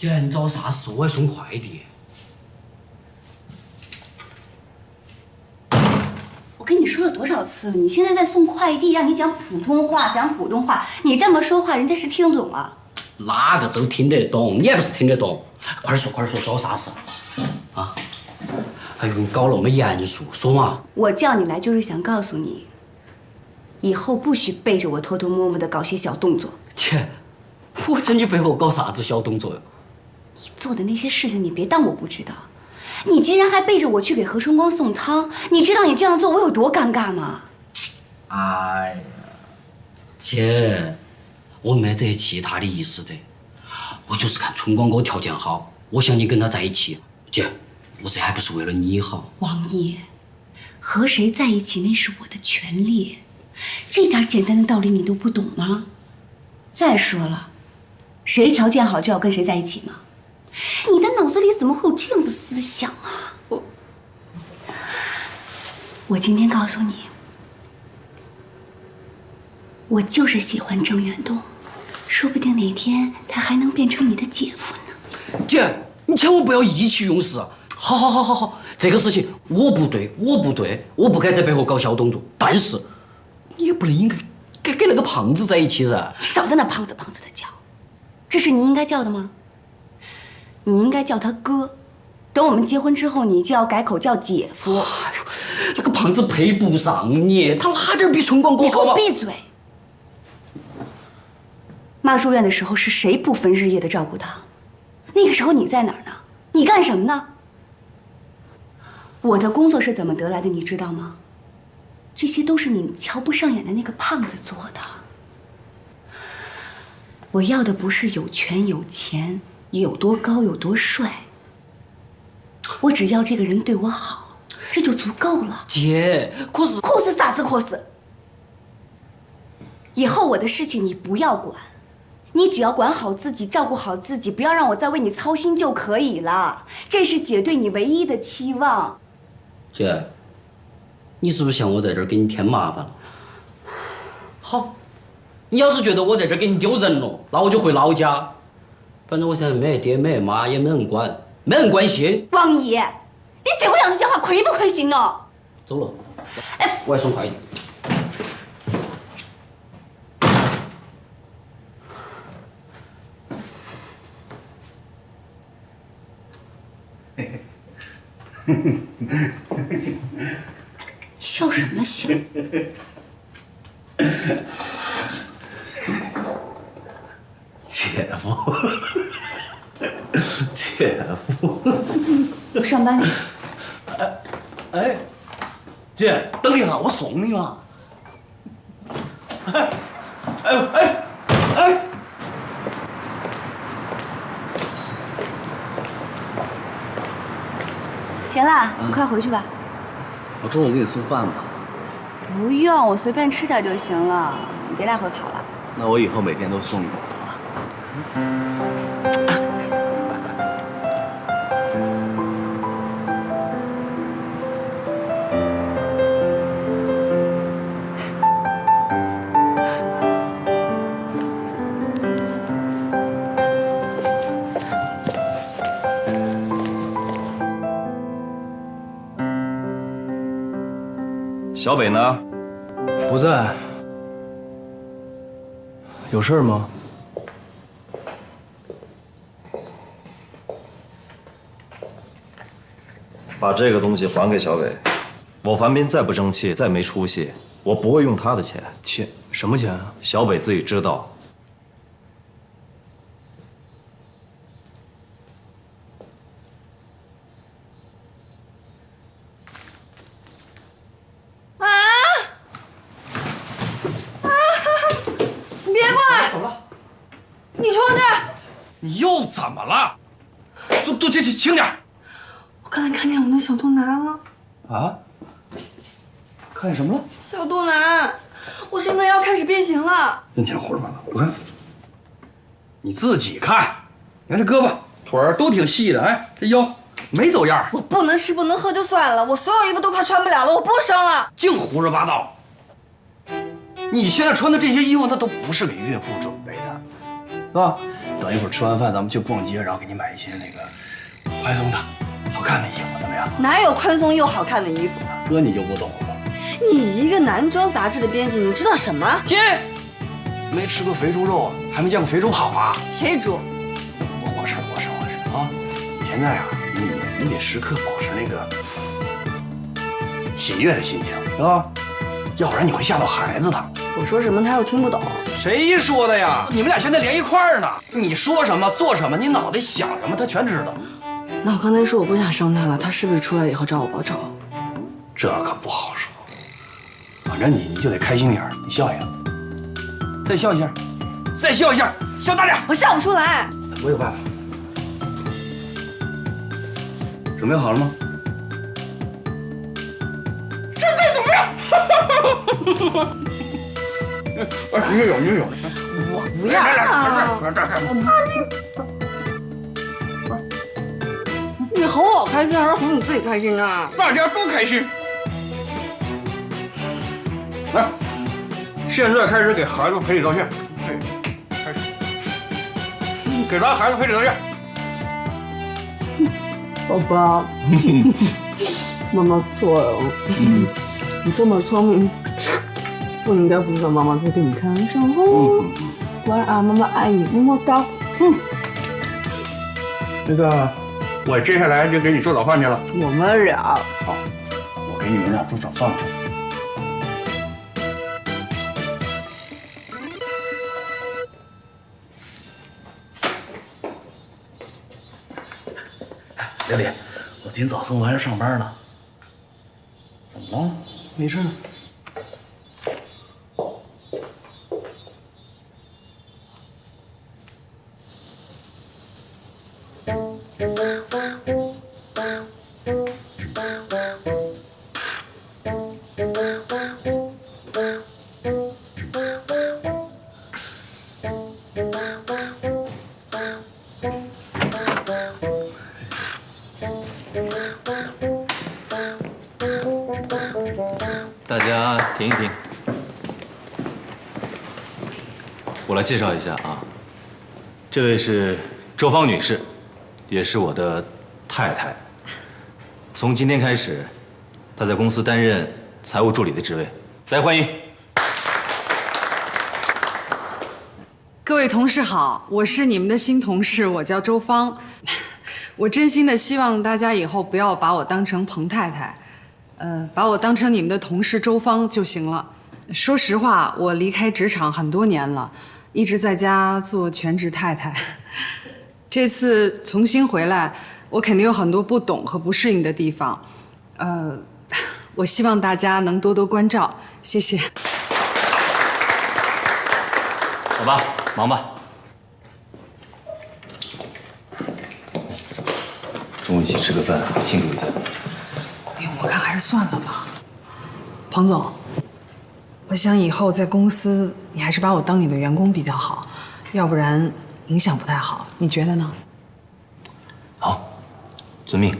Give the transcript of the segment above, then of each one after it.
姐，你找啥事？我要送快递。我跟你说了多少次了？你现在在送快递，让你讲普通话，讲普通话。你这么说话，人家是听懂了。哪个都听得懂，你还不是听得懂？快点说，快点说，找啥事？啊！哎呦，你搞那么严肃，说嘛！我叫你来就是想告诉你，以后不许背着我偷偷摸摸的搞些小动作。姐，我在你背后搞啥子小动作呀？你做的那些事情，你别当我不知道。你竟然还背着我去给何春光送汤，你知道你这样做我有多尴尬吗？哎呀，姐，我没得其他的意思的，我就是看春光哥条件好，我想你跟他在一起。姐，我这还不是为了你好。王爷，和谁在一起那是我的权利，这点简单的道理你都不懂吗？再说了，谁条件好就要跟谁在一起吗？你的脑子里怎么会有这样的思想啊？我今天告诉你，我就是喜欢郑远东，说不定哪天他还能变成你的姐夫呢。姐，你千万不要意气用事。好，这个事情我不对，我不该在背后搞小动作。但是你也不能应该跟那个胖子在一起噻。少在那胖子的叫，这是你应该叫的吗？你应该叫他哥，等我们结婚之后，你就要改口叫姐夫。哎呦，那个胖子配不上你，他哪点比春光哥你给好嘛？我闭嘴！妈住院的时候是谁不分日夜的照顾她？那个时候你在哪儿呢？你干什么呢？我的工作是怎么得来的，你知道吗？这些都是你瞧不上眼的那个胖子做的。我要的不是有权有钱，有多高有多帅，我只要这个人对我好，这就足够了。姐，可是啥子可是？以后我的事情你不要管，你只要管好自己，照顾好自己，不要让我再为你操心就可以了。这是姐对你唯一的期望。姐，你是不是想我在这儿给你添麻烦了？好，你要是觉得我在这儿给你丢人了，那我就回老家。反正我现在没爹没妈，也没人管，没人关心。王姨，你这个样子讲话亏不亏心呢？走了，哎，我还送快递。笑什么笑？姐夫，姐夫，我上班去。哎，姐，等一下，我送你嘛。哎，行了，你快回去吧。我中午给你送饭吧。不用，我随便吃点就行了，你别来回跑了。那我以后每天都送你啊。小北呢？不在。有事吗？把这个东西还给小北。我樊斌再不争气，再没出息，我不会用他的钱。钱？什么钱啊？小北自己知道。你又怎么了？都轻点。我刚才看见我那小肚腩了。啊？看见什么了？小肚腩，我身子要开始变形了。真瞎胡说八道！我看，你自己看，你看这胳膊腿儿都挺细的，哎，这腰没走样。我不能吃不能喝就算了，我所有衣服都快穿不了了，我不生了。净胡说八道！你现在穿的这些衣服，那都不是给孕妇准备的，是吧？等一会儿吃完饭咱们去逛街，然后给你买一些那个宽松的、好看的衣服，怎么样？哪有宽松又好看的衣服？哥你就不懂了。你一个男装杂志的编辑，你知道什么？姐，没吃过肥猪肉啊，还没见过肥猪跑啊？谁煮？我吃啊！你现在啊，你得时刻保持那个喜悦的心情，是吧？要不然你会吓到孩子的。我说什么他又听不懂。谁说的呀？你们俩现在连一块儿呢。你说什么做什么，你脑袋想什么，他全知道。那我刚才说我不想生他了，他是不是出来以后找我报仇？这可不好说。反正你就得开心点儿，你笑一下，再笑一下，再笑一下，笑大点。我笑不出来。我有办法。准备好了吗？现在怎么样？你就有。我不要啊！你哄我开心还是哄你自己开心啊？大家都开心。来，现在开始给孩子赔礼道歉。开始，给咱孩子赔礼道歉。宝宝，妈妈错了。你这么聪明，不应该不知道妈妈在给你开玩笑哦。乖啊，妈妈爱你，么么哒。那个，我接下来就给你做早饭去了。我们俩好，我给你们俩做早饭去。丽丽，我今早送完要上班呢。怎么了？没事呢。大家停一停，我来介绍一下啊，这位是周芳女士，也是我的太太。从今天开始，她在公司担任财务助理的职位，大家欢迎。各位同事好，我是你们的新同事，我叫周芳。我真心的希望大家以后不要把我当成彭太太。把我当成你们的同事周芳就行了。说实话，我离开职场很多年了，一直在家做全职太太。这次重新回来，我肯定有很多不懂和不适应的地方。我希望大家能多多关照，谢谢。好吧，忙吧。中午一起吃个饭，庆祝一下。我看还是算了吧，彭总，我想以后在公司你还是把我当你的员工比较好，要不然影响不太好，你觉得呢？好，遵命。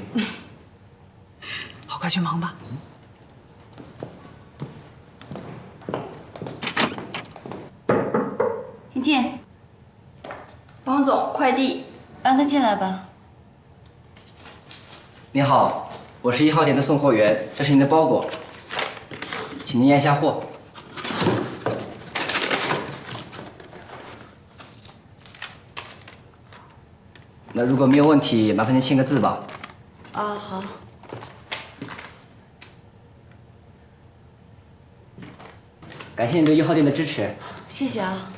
好，快去忙吧。请进。王总，快递。让他进来吧。你好，我是1号店的送货员，这是您的包裹，请您验下货。那如果没有问题，麻烦您签个字吧。啊，好。感谢你对1号店的支持。谢谢啊。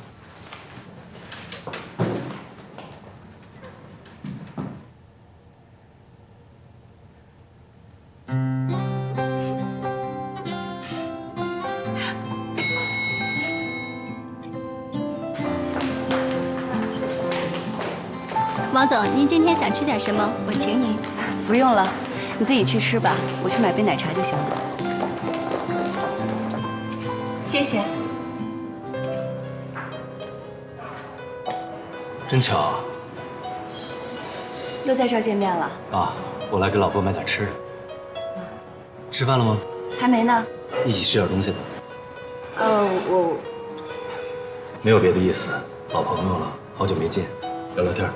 王总，您今天想吃点什么？我请你。不用了，你自己去吃吧，我去买杯奶茶就行了。谢谢。真巧啊！又在这儿见面了？啊，我来给老婆买点吃的。吃饭了吗？还没呢。一起吃点东西吧。我没有别的意思，老朋友了，好久没见，聊聊天。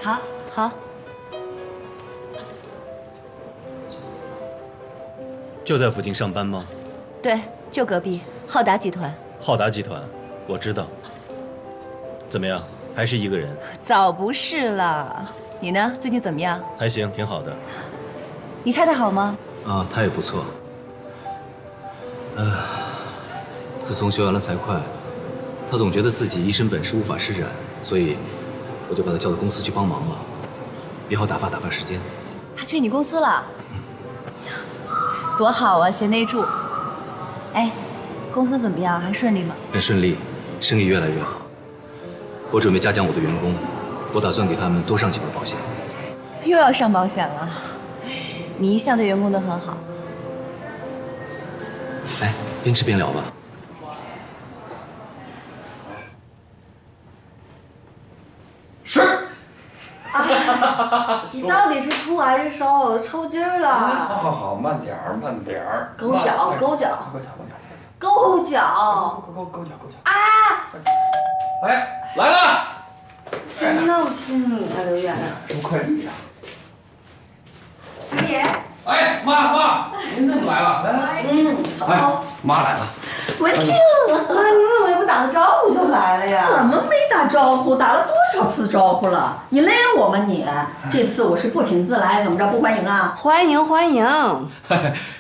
好，好。就在附近上班吗？对，就隔壁浩达集团。浩达集团，我知道。怎么样？还是一个人？早不是了。你呢？最近怎么样？还行，挺好的。你太太好吗？啊，她也不错。自从学完了财会，她总觉得自己一身本事无法施展，所以我就把她叫到公司去帮忙了，也好打发打发时间。她去你公司了？多好啊，贤内助。哎，公司怎么样？还顺利吗？很顺利，生意越来越好。我准备嘉奖我的员工，我打算给他们多上几份保险。又要上保险了？你一向对员工都很好。来，边吃边聊吧。是。你到底是出还是收？我都抽筋儿了。好，慢点儿，慢点儿。勾脚，勾脚，勾脚，勾脚。啊！哎，来了。谁要亲你啊，刘远？什么快递呀？爷。哎，妈，您怎么来了？来。好。妈来了。文静，你怎么也不打个招呼就来了呀？怎么没打招呼？打了多少次招呼了？你累我吗你？这次我是不请自来，怎么着不欢迎啊？欢迎欢迎。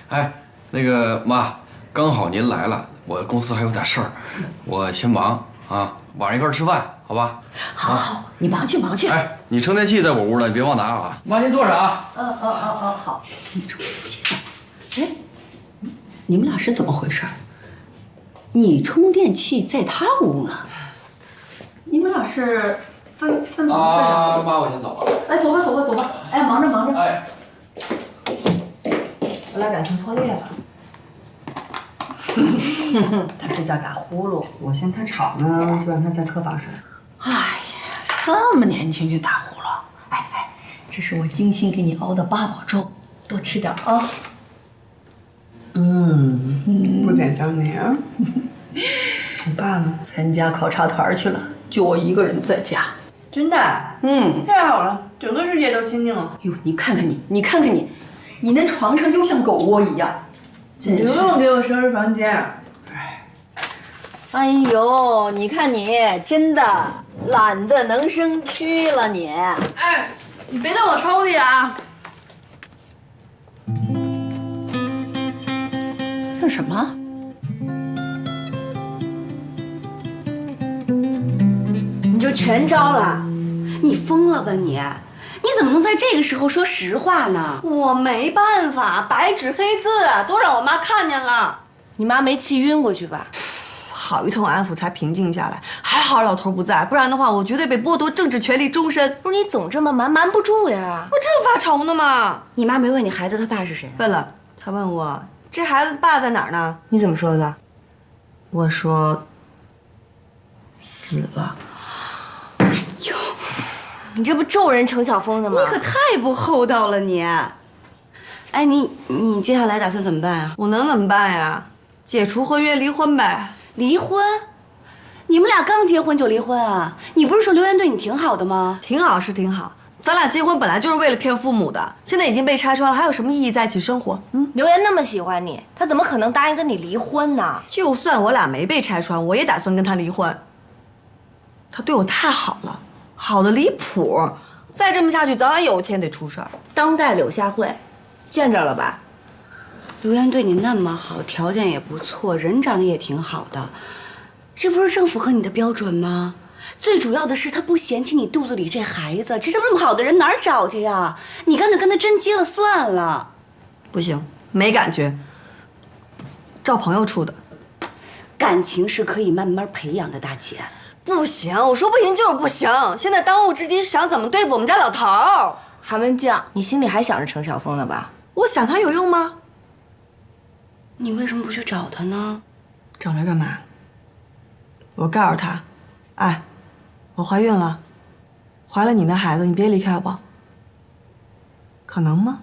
哎，那个妈，刚好您来了，我公司还有点事儿，我先忙啊，晚上一块吃饭，好吧？好，你忙去忙去。哎，你充电器在我屋呢，你别忘拿啊。妈，您坐着啊。好。你注意点。哎，你们俩是怎么回事？你充电器在他屋呢？你们俩是分房睡啊？妈，我先走了。哎，走吧。哎，忙着。哎，我俩感情破裂了。他睡觉打呼噜，我嫌他吵呢，就让他在客房睡。哎呀，这么年轻就打呼噜！哎，这是我精心给你熬的八宝粥，多吃点啊。不简单你啊！我爸呢，参加考察团去了，就我一个人在家。真的？太好了，整个世界都清静了。哟，你看看你，你那床上就像狗窝一样。你不用给我收拾房间。哎呦，你看你真的懒得能生蛆了你。哎，你别动我抽屉啊！这是什么？你就全招了？你疯了吧你？你怎么能在这个时候说实话呢？我没办法，白纸黑字都让我妈看见了。你妈没气晕过去吧？好一通安抚才平静下来，还好老头不在，不然的话我绝对被剥夺政治权利终身。不是你总这么瞒不住呀？我正发愁呢嘛。你妈没问你孩子他爸是谁？问了，她问我这孩子爸在哪儿呢？你怎么说的？我说死了。哎呦，你这不咒人程晓峰的吗？你可太不厚道了你。哎，你接下来打算怎么办啊？我能怎么办呀？解除婚约，离婚呗。离婚？你们俩刚结婚就离婚啊？你不是说刘源对你挺好的吗？挺好是挺好，咱俩结婚本来就是为了骗父母的，现在已经被拆穿了，还有什么意义在一起生活？刘源那么喜欢你，他怎么可能答应跟你离婚呢？就算我俩没被拆穿，我也打算跟他离婚。他对我太好了，好的离谱，再这么下去，早晚有一天得出事儿。当代柳下惠，见着了吧？刘源对你那么好，条件也不错，人长得也挺好的，这不是正符合你的标准吗？最主要的是他不嫌弃你肚子里这孩子，这么好的人哪儿找去呀？你干脆跟他真结了算了。不行，没感觉，照朋友处的。感情是可以慢慢培养的，大姐。不行，我说不行就是不行。现在当务之急是想怎么对付我们家老头儿。韩文将，你心里还想着程晓峰呢吧？我想他有用吗？你为什么不去找他呢？找他干嘛？我告诉他，哎，我怀孕了，怀了你的孩子，你别离开我。可能吗？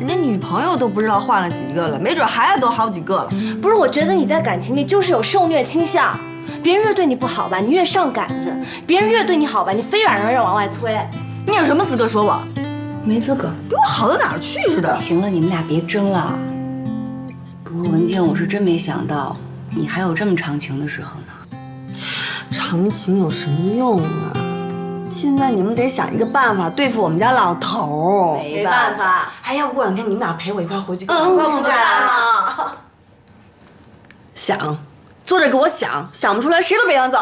人家女朋友都不知道换了几个了，没准孩子都好几个了。不是，我觉得你在感情里就是有受虐倾向。别人越对你不好吧，你越上杆子；别人越对你好吧，你非把人往外推。你有什么资格说我？没资格，比我好到哪儿去似的。行了，你们俩别争了。不过文静，我是真没想到你还有这么长情的时候呢。长情有什么用啊？现在你们得想一个办法对付我们家老头。没办法。哎，要不过两天你们俩陪我一块回去？不敢啊。想，坐着给我想，想不出来谁都别想走。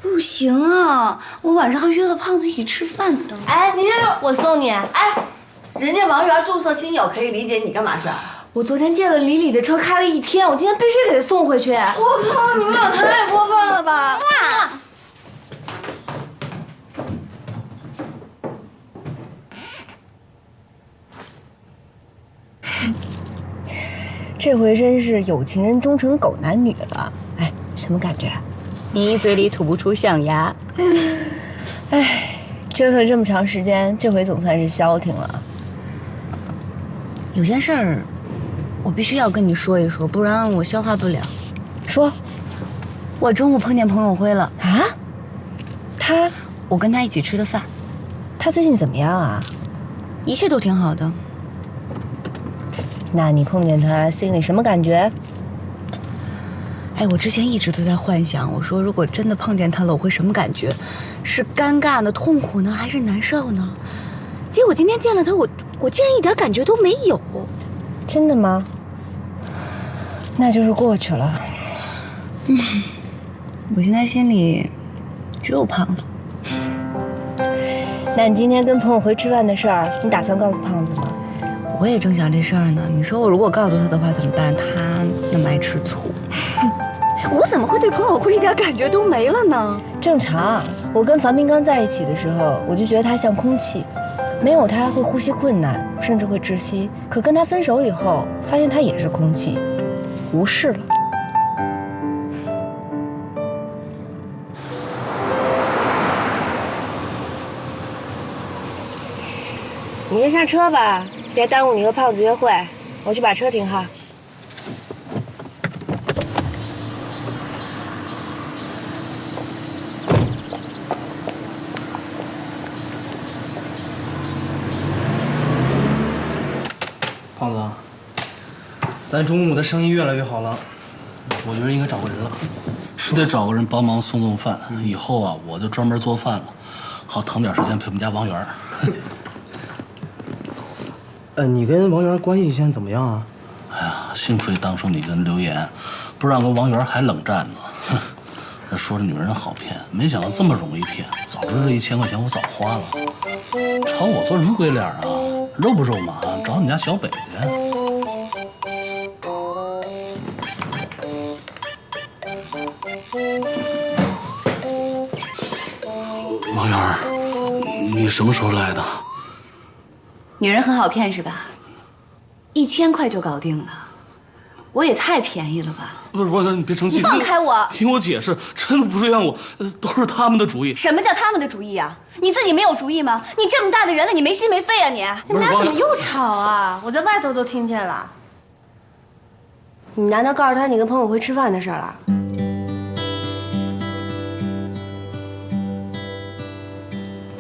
不行啊，我晚上还约了胖子一起吃饭的。哎，你这我送你。哎，人家王源注册亲友可以理解，你干嘛去？我昨天借了李李的车开了1天，我今天必须给他送回去。我靠，你们俩太过分了吧！这回真是有情人终成狗男女了。哎，什么感觉？你嘴里吐不出象牙。哎，折腾这么长时间，这回总算是消停了。有件事儿，我必须要跟你说一说，不然我消化不了。说，我中午碰见彭友辉了啊？我跟他一起吃的饭。他最近怎么样啊？一切都挺好的。那你碰见他心里什么感觉？哎，我之前一直都在幻想，我说如果真的碰见他了，我会什么感觉？是尴尬呢、痛苦呢，还是难受呢？结果今天见了他，我竟然一点感觉都没有。真的吗？那就是过去了。我现在心里只有胖子。那你今天跟朋友回吃饭的事儿，你打算告诉胖子吗？我也正想这事儿呢。你说我如果告诉他的话怎么办？他那么爱吃醋，我怎么会对彭友辉一点感觉都没了呢？正常。我跟樊明刚在一起的时候，我就觉得他像空气，没有他会呼吸困难，甚至会窒息。可跟他分手以后，发现他也是空气，无视了。你先下车吧，别耽误你和胖子约会。我去把车停好。胖子，咱中午的生意越来越好了，我觉得应该找个人了。是得找个人帮忙送饭。以后啊，我就专门做饭了，好腾点时间陪我们家王源。你跟王源关系现在怎么样啊？哎呀，幸亏当初你跟刘岩，不然跟王源还冷战呢。哼，这说着女人好骗，没想到这么容易骗。早知道这1000块钱我早花了。朝我做什么鬼脸啊？肉不肉麻？找你家小北去。王源，你什么时候来的？女人很好骗是吧？1000块就搞定了，我也太便宜了吧？不是王源，你别生气。你放开我！听我解释，真的不是怨我，都是他们的主意。什么叫他们的主意啊？你自己没有主意吗？你这么大的人了，你没心没肺啊你？你们俩怎么又吵啊？我在外头都听见了。你难道告诉他你跟朋友回吃饭的事儿了？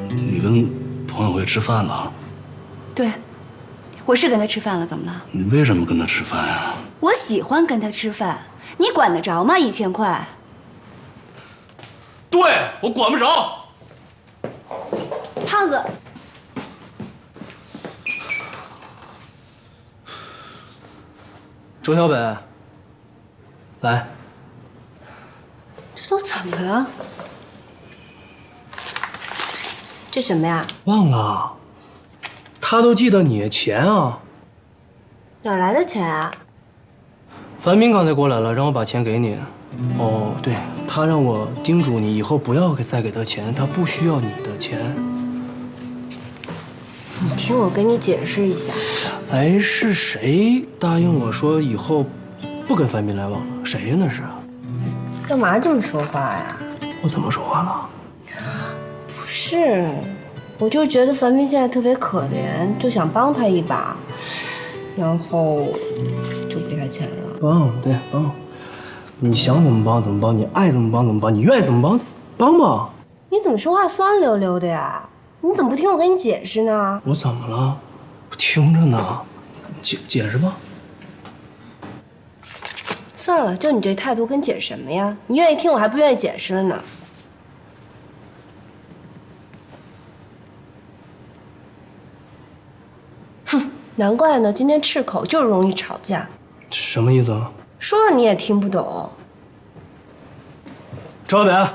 你跟朋友会吃饭了？对，我是跟他吃饭了，怎么了？你为什么跟他吃饭呀？我喜欢跟他吃饭，你管得着吗？1000块。对，我管不着。胖子，周小北，来。这都怎么了？这什么呀？忘了，他都记得你钱啊。哪来的钱啊？樊斌刚才过来了，让我把钱给你。哦，对，他让我叮嘱你以后不要再给他钱，他不需要你的钱。你听我跟你解释一下。哎，是谁答应我说以后不跟樊斌来往了？谁呀那是？干嘛这么说话呀？我怎么说话了？不是，我就觉得樊斌现在特别可怜，就想帮他一把，然后就给他钱了。帮，对帮。你想怎么帮怎么帮，你爱怎么帮怎么帮，你愿意怎么帮帮吧。你怎么说话酸溜溜的呀？你怎么不听我跟你解释呢？我怎么了？我听着呢，解释吧。算了，就你这态度跟解释什么呀？你愿意听我还不愿意解释了呢。哼，难怪呢，今天赤口就是容易吵架。什么意思啊？说了你也听不懂。赵小北，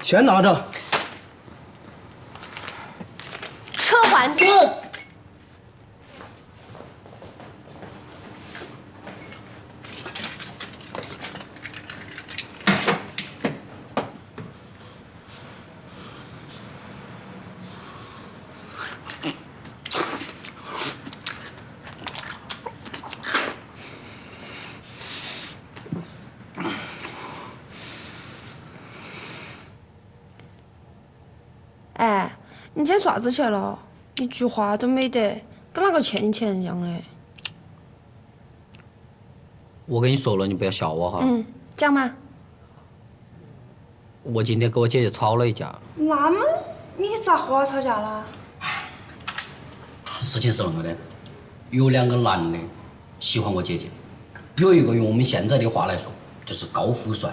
钱拿着。车还。哎，你这啥子去了？一句话都没得，跟那个欠钱一样的。我跟你说了，你不要笑我哈。嗯，讲嘛。我今天跟我姐姐吵了一架。那么你咋和我吵架了？事情是那个的，有2个男的喜欢我姐姐，有一个用我们现在的话来说就是高富帅，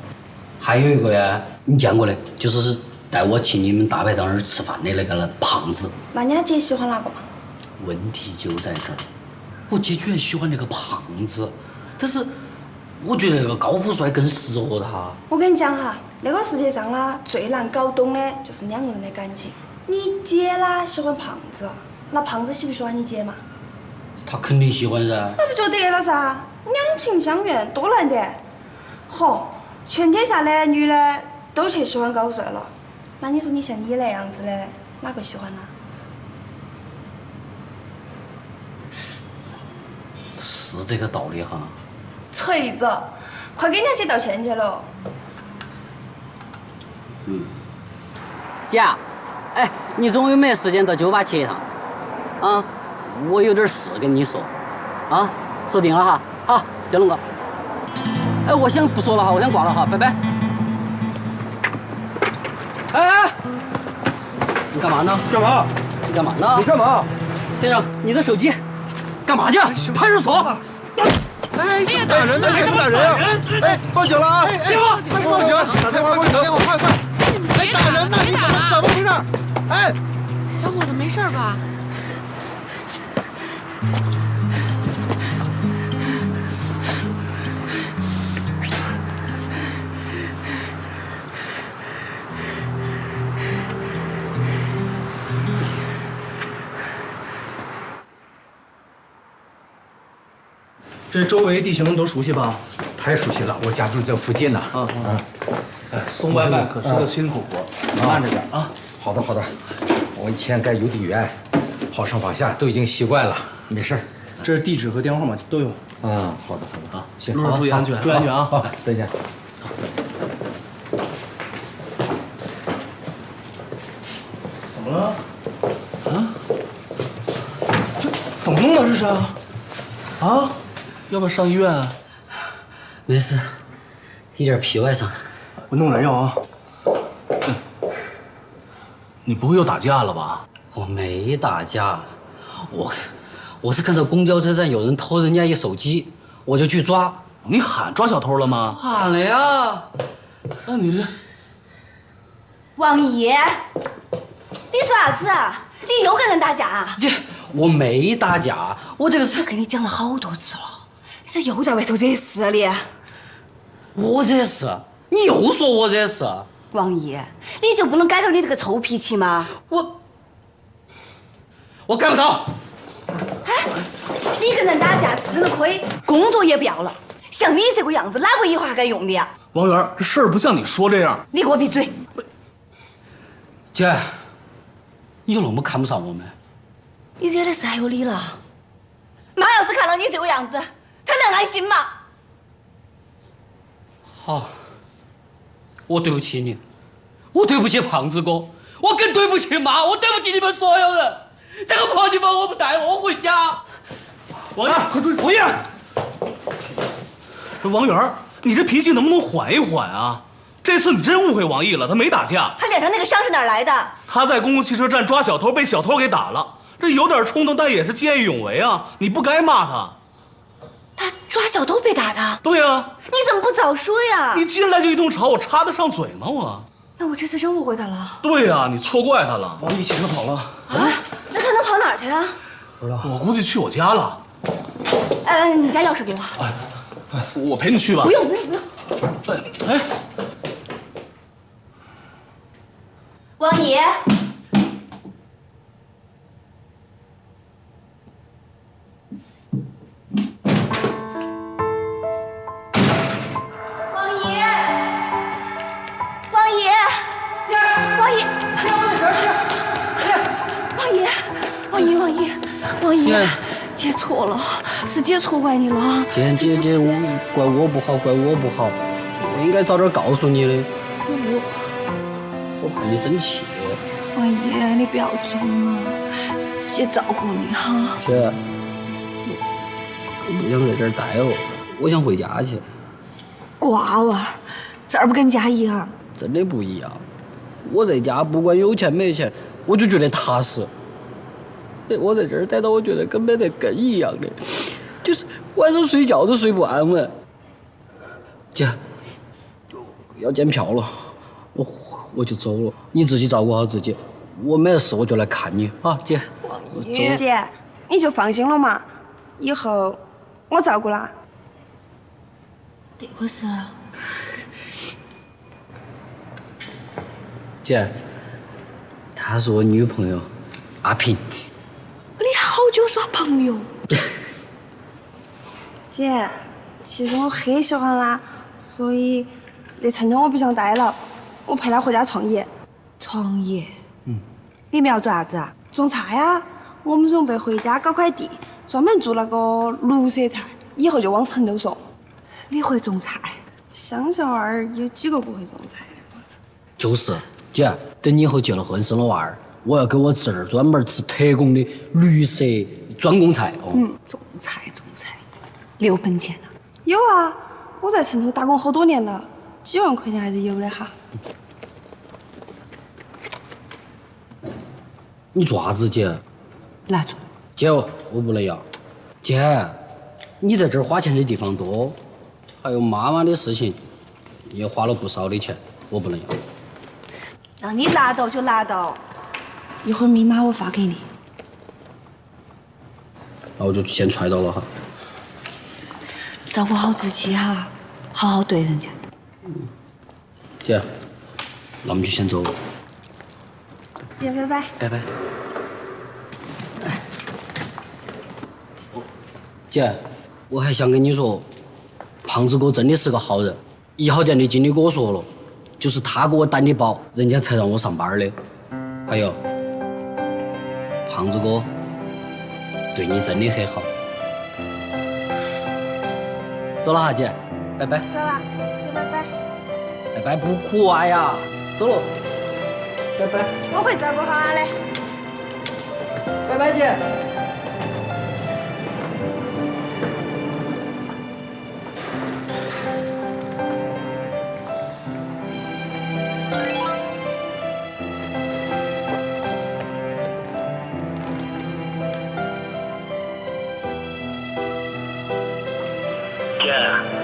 还有一个呀，你见过的，就是带我去你们大排档那儿吃饭的那个胖子。那你姐喜欢哪个嘛？问题就在这儿，我姐居然喜欢那个胖子，但是我觉得那个高富帅更适合她。我跟你讲哈，那个世界上啦最难搞懂的就是2个人的感情。你姐啦喜欢胖子，那胖子喜不喜欢你姐嘛？他肯定喜欢噻。那不就得了噻？两情相悦多难得。嚯，全天下的女的都去喜欢高富帅了，那你说你像你那样子的，哪个喜欢呢？是这个道理哈。锤子，快给人家姐道歉去了。姐，哎，你终于没时间到酒吧去一趟，啊，我有点事跟你说，啊，说定了哈，好，就那个。哎，我先不说了哈，我先挂了哈，拜拜。哎，你干嘛呢？干嘛？你干嘛呢？你干嘛？先生，你的手机，干嘛去？派出所。哎，打人呢！别打人啊！哎，报警了啊！电话，报警！打电话，报警！打电话，快快！哎，打人呢！别打了！怎么回事？哎，小伙子没事吧？这周围地形都熟悉吧？太熟悉了，我家住这附近呢。哎，送外卖可是个辛苦活，你慢着点啊。好的好的，我以前干邮递员，跑上跑下都已经习惯了，没事。这是地址和电话号码都有。好的好的啊，行，路上注意安全，注意安全啊！好，再见。怎么了？这怎么弄的？这是？啊？要不要上医院啊？没事，一点皮外伤。我弄点药啊。你不会又打架了吧？我没打架，我是看到公交车站有人偷人家一手机，我就去抓。你喊抓小偷了吗？喊了呀。那你这……王姨，你做啥子啊？你又跟人打架啊？我没打架，我这个是跟你讲了好多次了，你这又在外头惹事啊你！我惹事？你又说我惹事？王姨，你就不能改改你这个臭脾气吗？我改不着。哎，你跟人打架吃了亏，工作也不要了。像你这个样子，哪个以后还敢用你啊？王源，这事儿不像你说这样。你给我闭嘴！姐，你就那么看不上我们？你惹的是还有理了？妈要是看到你这个样子，她能安心吗？好，我对不起你，我对不起胖子哥，我更对不起妈，我对不起你们所有人。这个破地方我不待了，我回家。王爷，快注意！王爷，这王源，你这脾气能不能缓一缓啊？这次你真误会王毅了，他没打架。他脸上那个伤是哪儿来的？他在公共汽车站抓小偷，被小偷给打了。这有点冲动，但也是见义勇为啊！你不该骂他。他抓小偷被打的？对啊。你怎么不早说呀？你进来就一通吵，我插得上嘴吗？我。那我这次真误会他了。对呀，你错怪他了。王毅骑车跑了。啊？那他能跑哪儿去啊？不知道。我估计去我家了。你家钥匙给我。我陪你去吧。不用不用不用。哎。王姨。王姨，姐错了，是姐错怪你了。姐，怪我不好，我应该早点告诉你的，我怕你生气。王姨，你不要装了，姐照顾你哈。姐，我不想在这儿待了，我想回家去。瓜娃儿，这儿不跟家一样？真的不一样。我在家不管有钱没钱，我就觉得踏实。我在这儿待到，我觉得跟没得根一样的，就是晚上睡觉都睡不安稳。姐，要检票了，我就走了，你自己照顾好自己。我没事我就来看你啊，姐。姐，你就放心了嘛，以后我照顾啦。这回事？姐，她是我女朋友，阿平。你好久耍朋友？姐，其实我很喜欢他，所以这趁着我不想待了，我陪他回家创业。创业？你们要做啥子啊？种菜呀！我们准备回家搞块地，专门做那个绿色菜，以后就往城头送。你会种菜？乡下娃儿有几个不会种菜的？就是，姐，等你以后结了婚生了娃儿。我要给我侄儿专门吃特供的绿色专供菜哦。种菜，你有本钱呢？有啊，我在城头打工好多年了，几万块钱还是有的哈。你做啥子，姐？拿住。姐，我不能要。姐，你在这儿花钱的地方多，还有妈妈的事情也花了不少的钱，我不能要。让你拿到就拿到。一会儿密码我发给你。那我就先揣到了哈。照顾好自己哈，好好对人家。姐，那我们就先走了。姐，拜拜。拜拜。姐，我还想跟你说，胖子哥真的是个好人。1号店的经理跟我说了，就是他给我担的包，人家才让我上班的。还有。胖子哥对你真的很好。走了哈，姐，拜拜。走了，姐，拜拜。拜拜不快呀，走了，拜拜。我会照顾好他的。拜拜，姐。姐，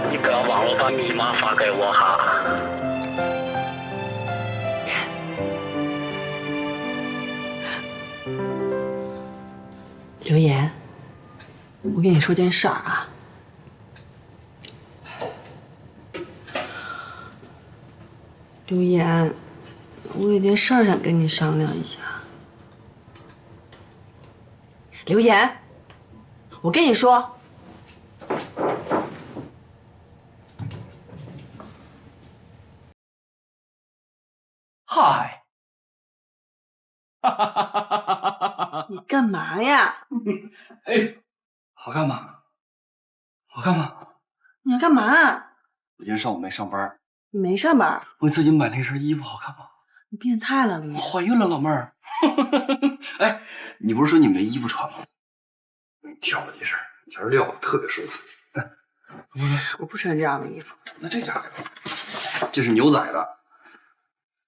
你不要忘了把密码发给我哈。刘岩，我跟你说件事儿啊。刘岩，我有件事儿想跟你商量一下。刘岩，我跟你说。嗨，你干嘛呀？哎，我干嘛？我干嘛？你要干嘛？我今天上午没上班。你没上班？我给自己买了一身衣服，好看吗？你变态了，你！我怀孕了，老妹儿。哎，你不是说你没衣服穿吗？挑了几身，今儿料子特别舒服。我不穿这样的衣服。那这家伙，这是牛仔的，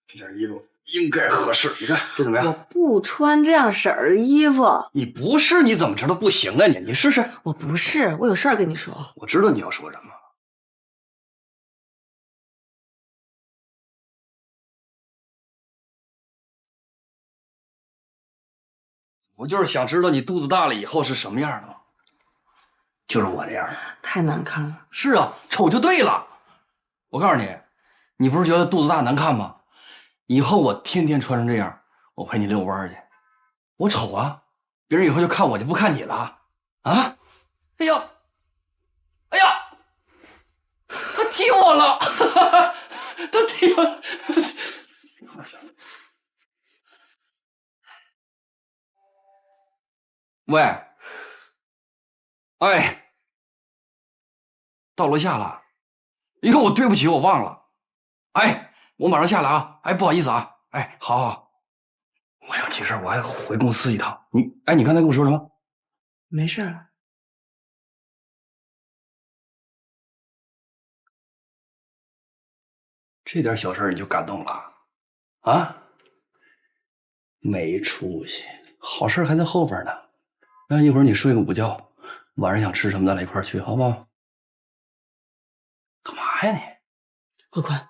这件衣服应该合适。你看这怎么样？我不穿这样色儿的衣服。你不是，你怎么知道不行啊？你试试。我不是，我有事儿跟你说。我知道你要说什么。我就是想知道你肚子大了以后是什么样的。就是我这样的。太难看了。是啊，丑就对了。我告诉你，你不是觉得肚子大难看吗？以后我天天穿成这样，我陪你遛弯去。我丑啊，别人以后就看我，就不看你了啊！哎呀，哎呀，他踢我了，他踢我。喂，哎，到楼下了。一个我对不起，我忘了。哎，我马上下来啊。哎，不好意思啊。哎，好好。我有急事，我还回公司一趟。你刚才跟我说什么？没事儿。这点小事你就感动了啊？没出息，好事还在后边呢。那一会儿你睡个午觉，晚上想吃什么咱俩一块儿去，好不好？干嘛呀你？快快。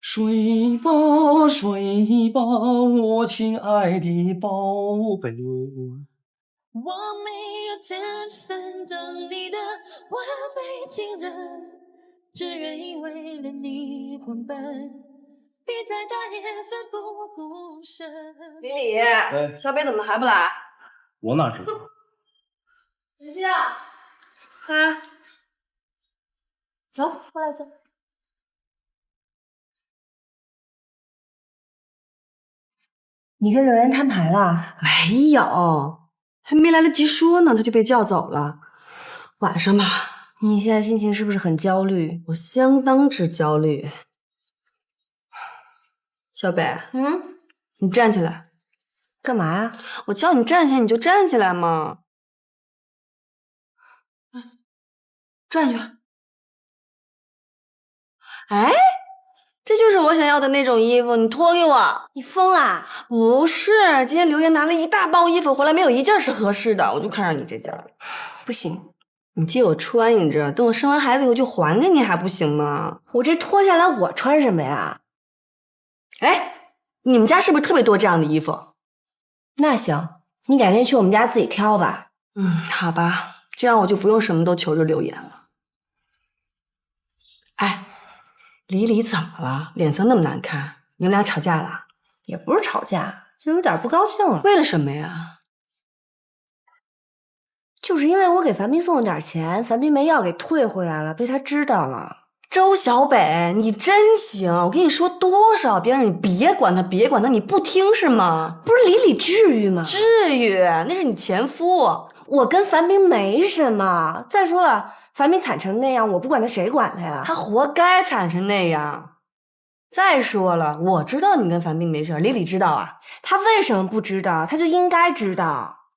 睡吧，睡吧，我亲爱的宝贝。我没有天分当你的完美情人，只愿意为了你混奔，比再大也奋不顾身。李李，小北怎么还不来？我哪知道？谁家？啊，走，过来坐。你跟刘岩摊牌了？没有，还没来得及说呢，他就被叫走了。晚上吧。你现在心情是不是很焦虑？我相当之焦虑。小北，你站起来。干嘛呀？我叫你站起来，你就站起来嘛。转一圈。哎，这就是我想要的那种衣服，你脱给我。你疯啦？不是，今天刘岩拿了一大包衣服回来，没有一件是合适的，我就看上你这件了。不行，你借我穿一阵，等我生完孩子以后就还给你，还不行吗？我这脱下来我穿什么呀？哎，你们家是不是特别多这样的衣服？那行，你改天去我们家自己挑吧。好吧，这样我就不用什么都求着刘岩了。哎，李李怎么了？脸色那么难看，你们俩吵架了？也不是吵架，就有点不高兴了。为了什么呀？就是因为我给樊斌送了点钱，樊斌没要，给退回来了，被他知道了。周小北，你真行！我跟你说多少遍了，你别管他，别管他，你不听是吗？不是李李至于吗？至于，那是你前夫。我跟樊斌没什么。再说了，樊斌惨成那样，我不管他谁管他呀？他活该惨成那样。再说了，我知道你跟樊斌没事，李李知道啊？他为什么不知道？他就应该知道。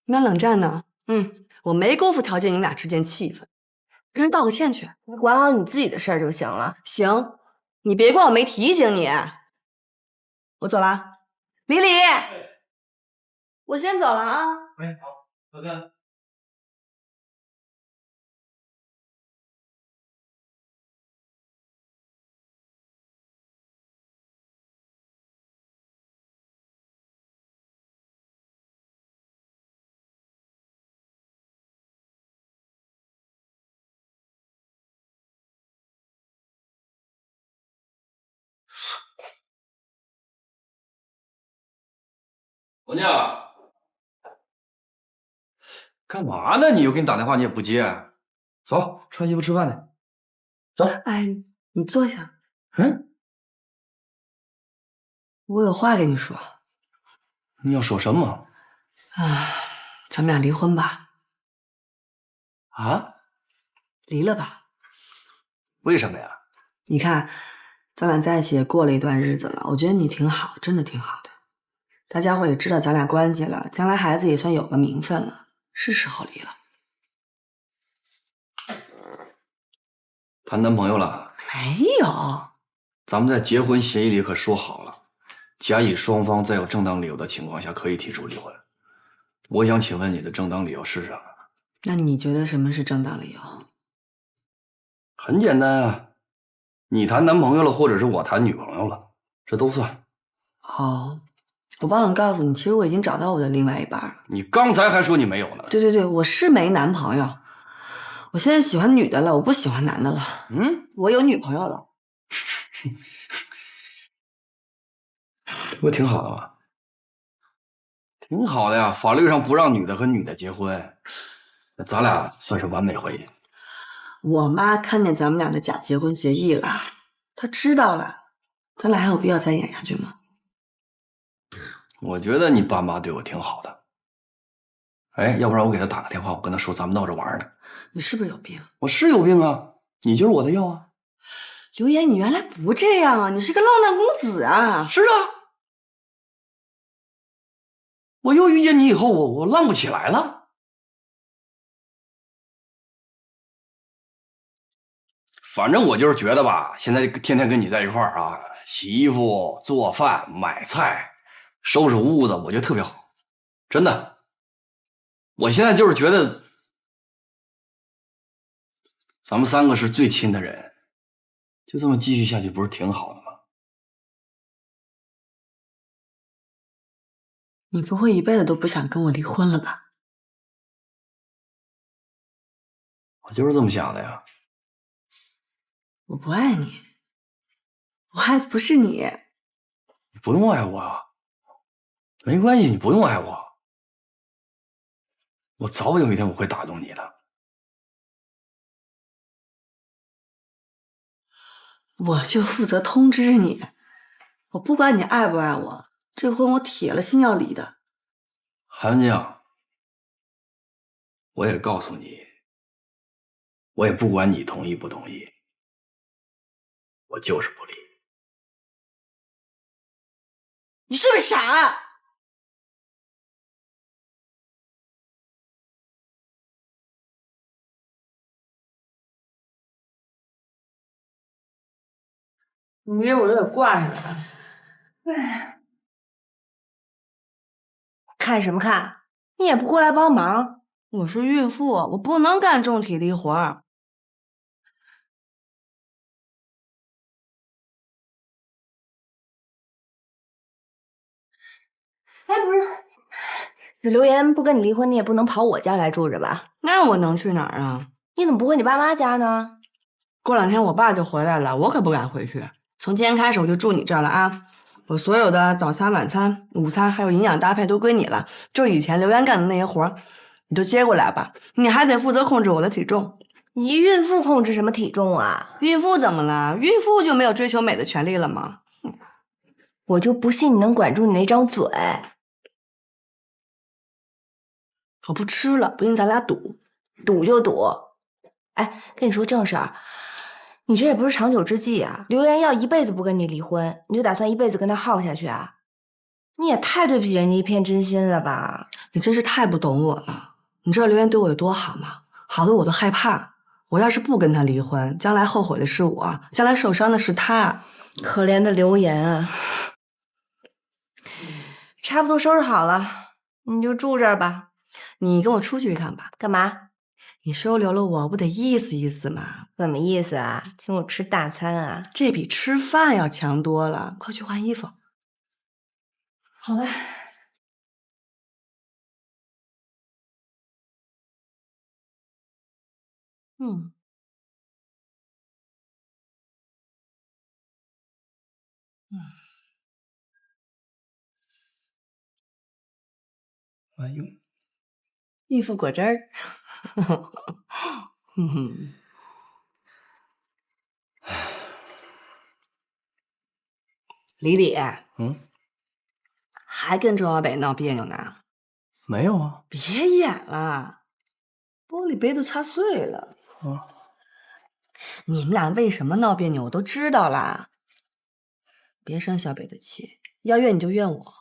你们冷战呢？我没工夫调节你们俩之间气氛。跟人道个歉去。你管好你自己的事儿就行了。行，你别怪我没提醒你。我走了，李李，我先走了啊。哎，好，拜拜。王娘，干嘛呢？你又给你打电话，你也不接。走，穿衣服吃饭去。走。哎，你坐下。嗯，我有话跟你说。你要说什么？咱们俩离婚吧。啊？离了吧。为什么呀？你看，咱俩在一起也过了一段日子了，我觉得你挺好，真的挺好的。大家伙也知道咱俩关系了，将来孩子也算有个名分了。是时候离了。谈男朋友了？没有。咱们在结婚协议里可说好了，甲乙双方在有正当理由的情况下可以提出离婚。我想请问你的正当理由是什么？那你觉得什么是正当理由？很简单啊，你谈男朋友了，或者是我谈女朋友了，这都算。哦，我忘了告诉你，其实我已经找到我的另外一半了。你刚才还说你没有呢。对对对，我是没男朋友，我现在喜欢女的了，我不喜欢男的了。我有女朋友了。这不挺好的吗？挺好的呀，法律上不让女的和女的结婚，那咱俩算是完美婚姻。我妈看见咱们俩的假结婚协议了，她知道了，咱俩还有必要再演下去吗？我觉得你爸妈对我挺好的。哎，要不然我给他打个电话，我跟他说咱们闹着玩呢。你是不是有病？我是有病啊，你就是我的药啊。刘岩，你原来不这样啊，你是个浪漫公子啊。是啊，我又遇见你以后，我浪不起来了。反正我就是觉得吧，现在天天跟你在一块儿啊，洗衣服、做饭、买菜、收拾屋子，我觉得特别好，真的。我现在就是觉得，咱们三个是最亲的人，就这么继续下去，不是挺好的吗？你不会一辈子都不想跟我离婚了吧？我就是这么想的呀。我不爱你，我爱的不是你。你不用爱我啊，没关系，你不用爱我。我早有一天我会打动你的。我就负责通知你，我不管你爱不爱我，这婚我铁了心要离的。韩文静，我也告诉你，我也不管你同意不同意，我就是不离。你是不是傻啊？你给我有点挂上了。哎，看什么看？你也不过来帮忙。我是孕妇，我不能干重体力活儿。哎，不是，这刘岩不跟你离婚，你也不能跑我家来住着吧？那我能去哪儿啊？你怎么不回你爸妈家呢？过2天我爸就回来了，我可不敢回去。从今天开始我就住你这儿了啊！我所有的早餐、晚餐、午餐还有营养搭配都归你了，就以前刘岩干的那些活儿，你就接过来吧。你还得负责控制我的体重。你孕妇控制什么体重啊？孕妇怎么了？孕妇就没有追求美的权利了吗？我就不信你能管住你那张嘴。我不吃了，不信咱俩赌。赌就赌。哎，跟你说正事儿，你这也不是长久之计啊。刘岩要一辈子不跟你离婚，你就打算一辈子跟他耗下去啊？你也太对不起人家一片真心了吧？你真是太不懂我了。你知道刘岩对我有多好吗？好的我都害怕。我要是不跟他离婚，将来后悔的是我，将来受伤的是他。可怜的刘岩啊！差不多收拾好了，你就住这儿吧。你跟我出去一趟吧。干嘛？你收留了我，不得意思意思吗？怎么意思啊？请我吃大餐啊？这比吃饭要强多了。快去换衣服。好吧。嗯。哎呦，孕妇果汁儿。李李，还跟周小北闹别扭呢？没有啊。别演了，玻璃杯都擦碎了。你们俩为什么闹别扭，我都知道啦。别生小北的气，要怨你就怨我，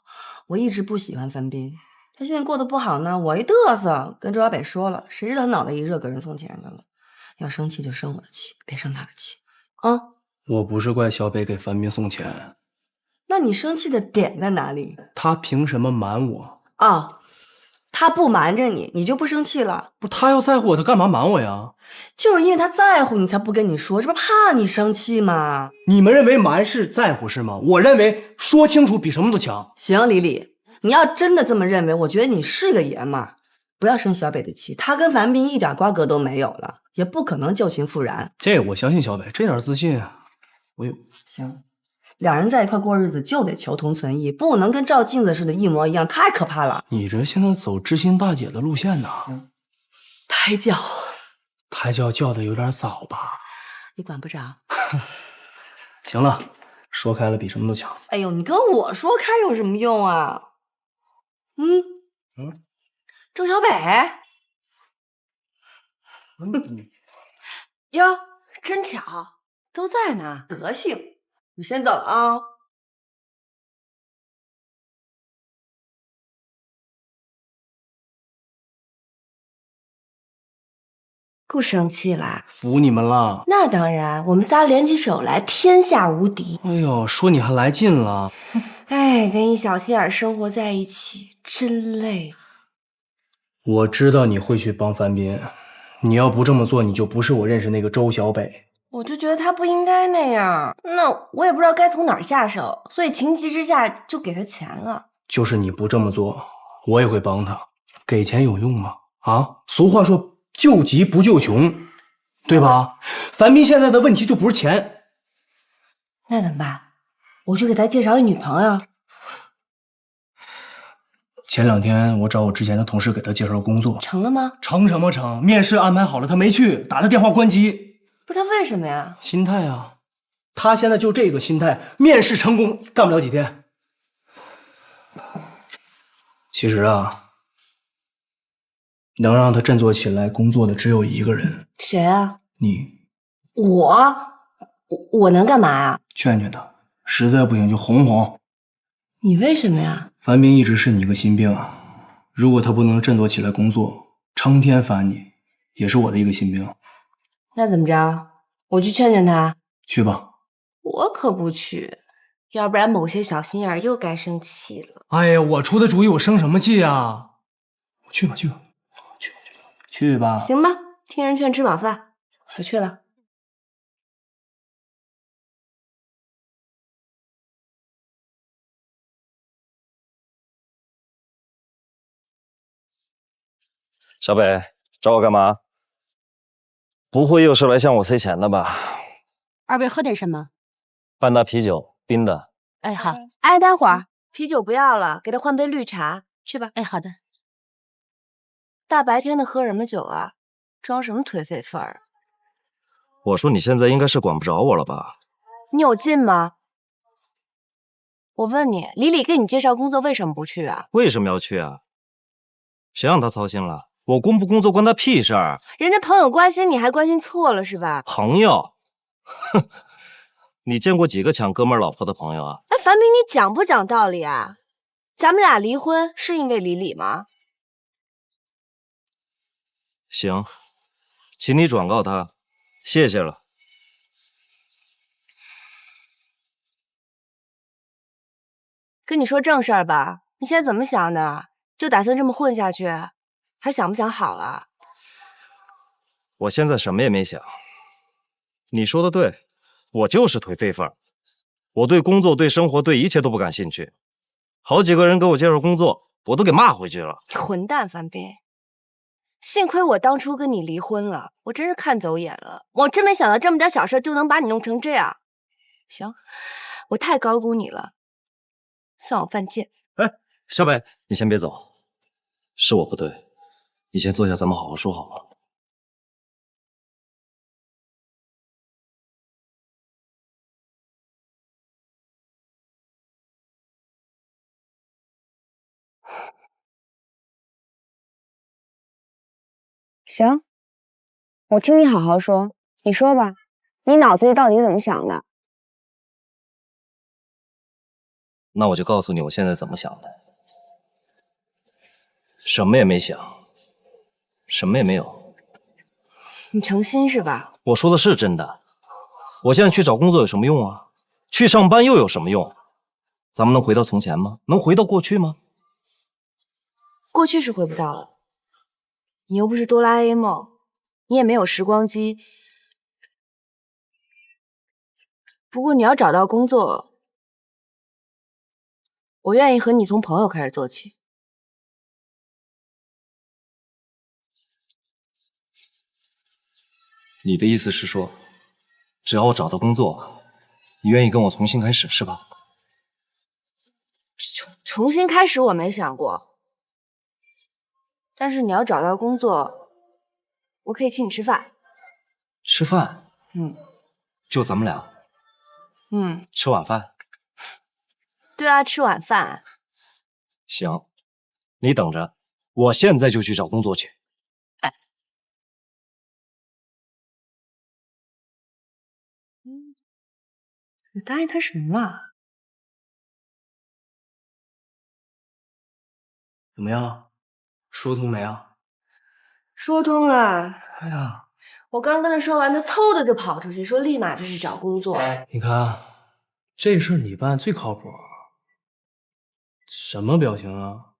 我一直不喜欢樊斌，他现在过得不好呢，我一嘚瑟，跟周小北说了，谁知道他脑袋一热给人送钱去了。要生气就生我的气，别生他的气。啊，我不是怪小北给樊斌送钱，那你生气的点在哪里？他凭什么瞒我？哦，他不瞒着你，你就不生气了？不是他要在乎我，他干嘛瞒我呀？就是因为他在乎你，才不跟你说，这不怕你生气吗？你们认为瞒是在乎是吗？我认为说清楚比什么都强。行，李李，你要真的这么认为，我觉得你是个爷们儿。不要生小北的气，他跟樊斌一点瓜葛都没有了，也不可能旧情复燃。这我相信小北，这点自信我有。行，两人在一块过日子就得求同存异，不能跟照镜子似的一模一样，太可怕了。你这现在走知心大姐的路线呢？胎教，胎教叫的有点早吧？你管不着。行了，说开了比什么都强。哎呦，你跟我说开有什么用啊？周小北，哟，真巧，都在呢。德行，你先走了啊。不生气啦？服你们了。那当然，我们仨联起手来，天下无敌。哎呦，说你还来劲了。哎，跟一小心眼生活在一起真累。我知道你会去帮樊斌，你要不这么做，你就不是我认识那个周小北。我就觉得他不应该那样，那我也不知道该从哪儿下手，所以情急之下就给他钱了。就是你不这么做，我也会帮他。给钱有用吗？啊，俗话说救急不救穷，对吧？樊斌现在的问题就不是钱。那怎么办？我去给他介绍一女朋友。前2天我找我之前的同事给他介绍工作，成了吗？成什么成？面试安排好了，他没去，打他电话关机。不知道为什么呀？心态啊，他现在就这个心态，面试成功干不了几天。其实啊，能让他振作起来工作的只有一个人。谁啊？你。我能干嘛呀？劝劝他，实在不行就哄哄。你为什么呀？樊斌一直是你个心病，如果他不能振作起来工作，成天烦你，也是我的一个心病。那怎么着？我去劝劝他。去吧。我可不去，要不然某些小心眼又该生气了。哎呀，我出的主意，我生什么气啊？去吧，去吧。行吧，听人劝吃饱饭，我去了。小北，找我干嘛？不会又是来向我塞钱的吧？二位喝点什么？半打啤酒，冰的。哎，好。哎，待会儿啤酒不要了，给他换杯绿茶，去吧。哎，好的。大白天的喝什么酒啊？装什么颓废范儿？我说你现在应该是管不着我了吧？你有劲吗？我问你，李李给你介绍工作为什么不去啊？为什么要去啊？谁让他操心了？我工不工作关他屁事儿！人家朋友关心你还关心错了是吧？朋友，哼，你见过几个抢哥们儿老婆的朋友啊？哎，樊斌，你讲不讲道理啊？咱们俩离婚是因为李李吗？行，请你转告他，谢谢了。跟你说正事儿吧，你现在怎么想的？就打算这么混下去？还想不想好了？我现在什么也没想。你说的对，我就是颓废范儿。我对工作、对生活、对一切都不感兴趣。好几个人给我介绍工作，我都给骂回去了。混蛋，樊斌！幸亏我当初跟你离婚了，我真是看走眼了。我真没想到这么点小事就能把你弄成这样。行，我太高估你了，算我犯贱。哎，小北，你先别走，是我不对。你先坐下，咱们好好说好吗？行，我听你好好说。你说吧，你脑子里到底怎么想的？那我就告诉你我现在怎么想的。什么也没想，什么也没有。你诚心是吧？我说的是真的。我现在去找工作有什么用啊？去上班又有什么用？咱们能回到从前吗？能回到过去吗？过去是回不到了，你又不是哆啦 A 梦，你也没有时光机。不过你要找到工作，我愿意和你从朋友开始做起。你的意思是说，只要我找到工作，你愿意跟我重新开始是吧？重新开始我没想过，但是你要找到工作，我可以请你吃饭。吃饭？就咱们俩？吃晚饭？对啊，吃晚饭。行，你等着，我现在就去找工作去。你答应他什么了？怎么样？说通没啊？说通了。哎呀，我刚跟他说完，他嗖的就跑出去，说立马就去找工作。你看，这事儿你办最靠谱。什么表情啊？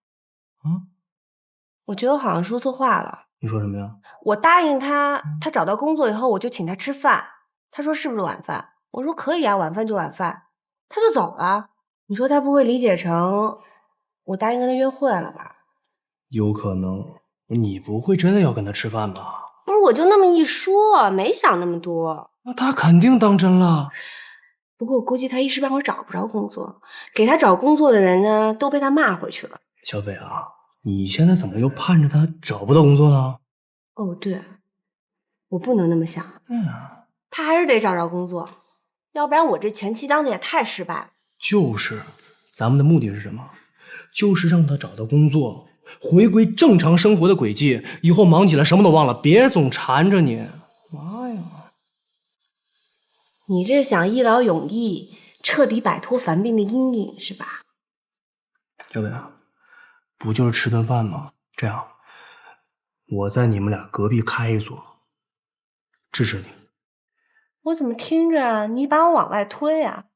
我觉得我好像说错话了。你说什么呀？我答应他，他找到工作以后我就请他吃饭。他说是不是晚饭？我说可以啊，晚饭就晚饭。他就走了。你说他不会理解成我答应跟他约会了吧？有可能。你不会真的要跟他吃饭吧？不是，我就那么一说，没想那么多。那他肯定当真了。不过我估计他一时半会儿找不着工作，给他找工作的人呢都被他骂回去了。小北啊，你现在怎么又盼着他找不到工作呢？哦，对，我不能那么想。他还是得找着工作，要不然我这前期当的也太失败了。就是，咱们的目的是什么？就是让他找到工作，回归正常生活的轨迹，以后忙起来什么都忘了，别总缠着你。妈呀！你这是想一劳永逸，彻底摆脱樊斌的阴影是吧？小北啊，不就是吃顿饭吗？这样，我在你们俩隔壁开一所，支持你。我怎么听着你把我往外推啊？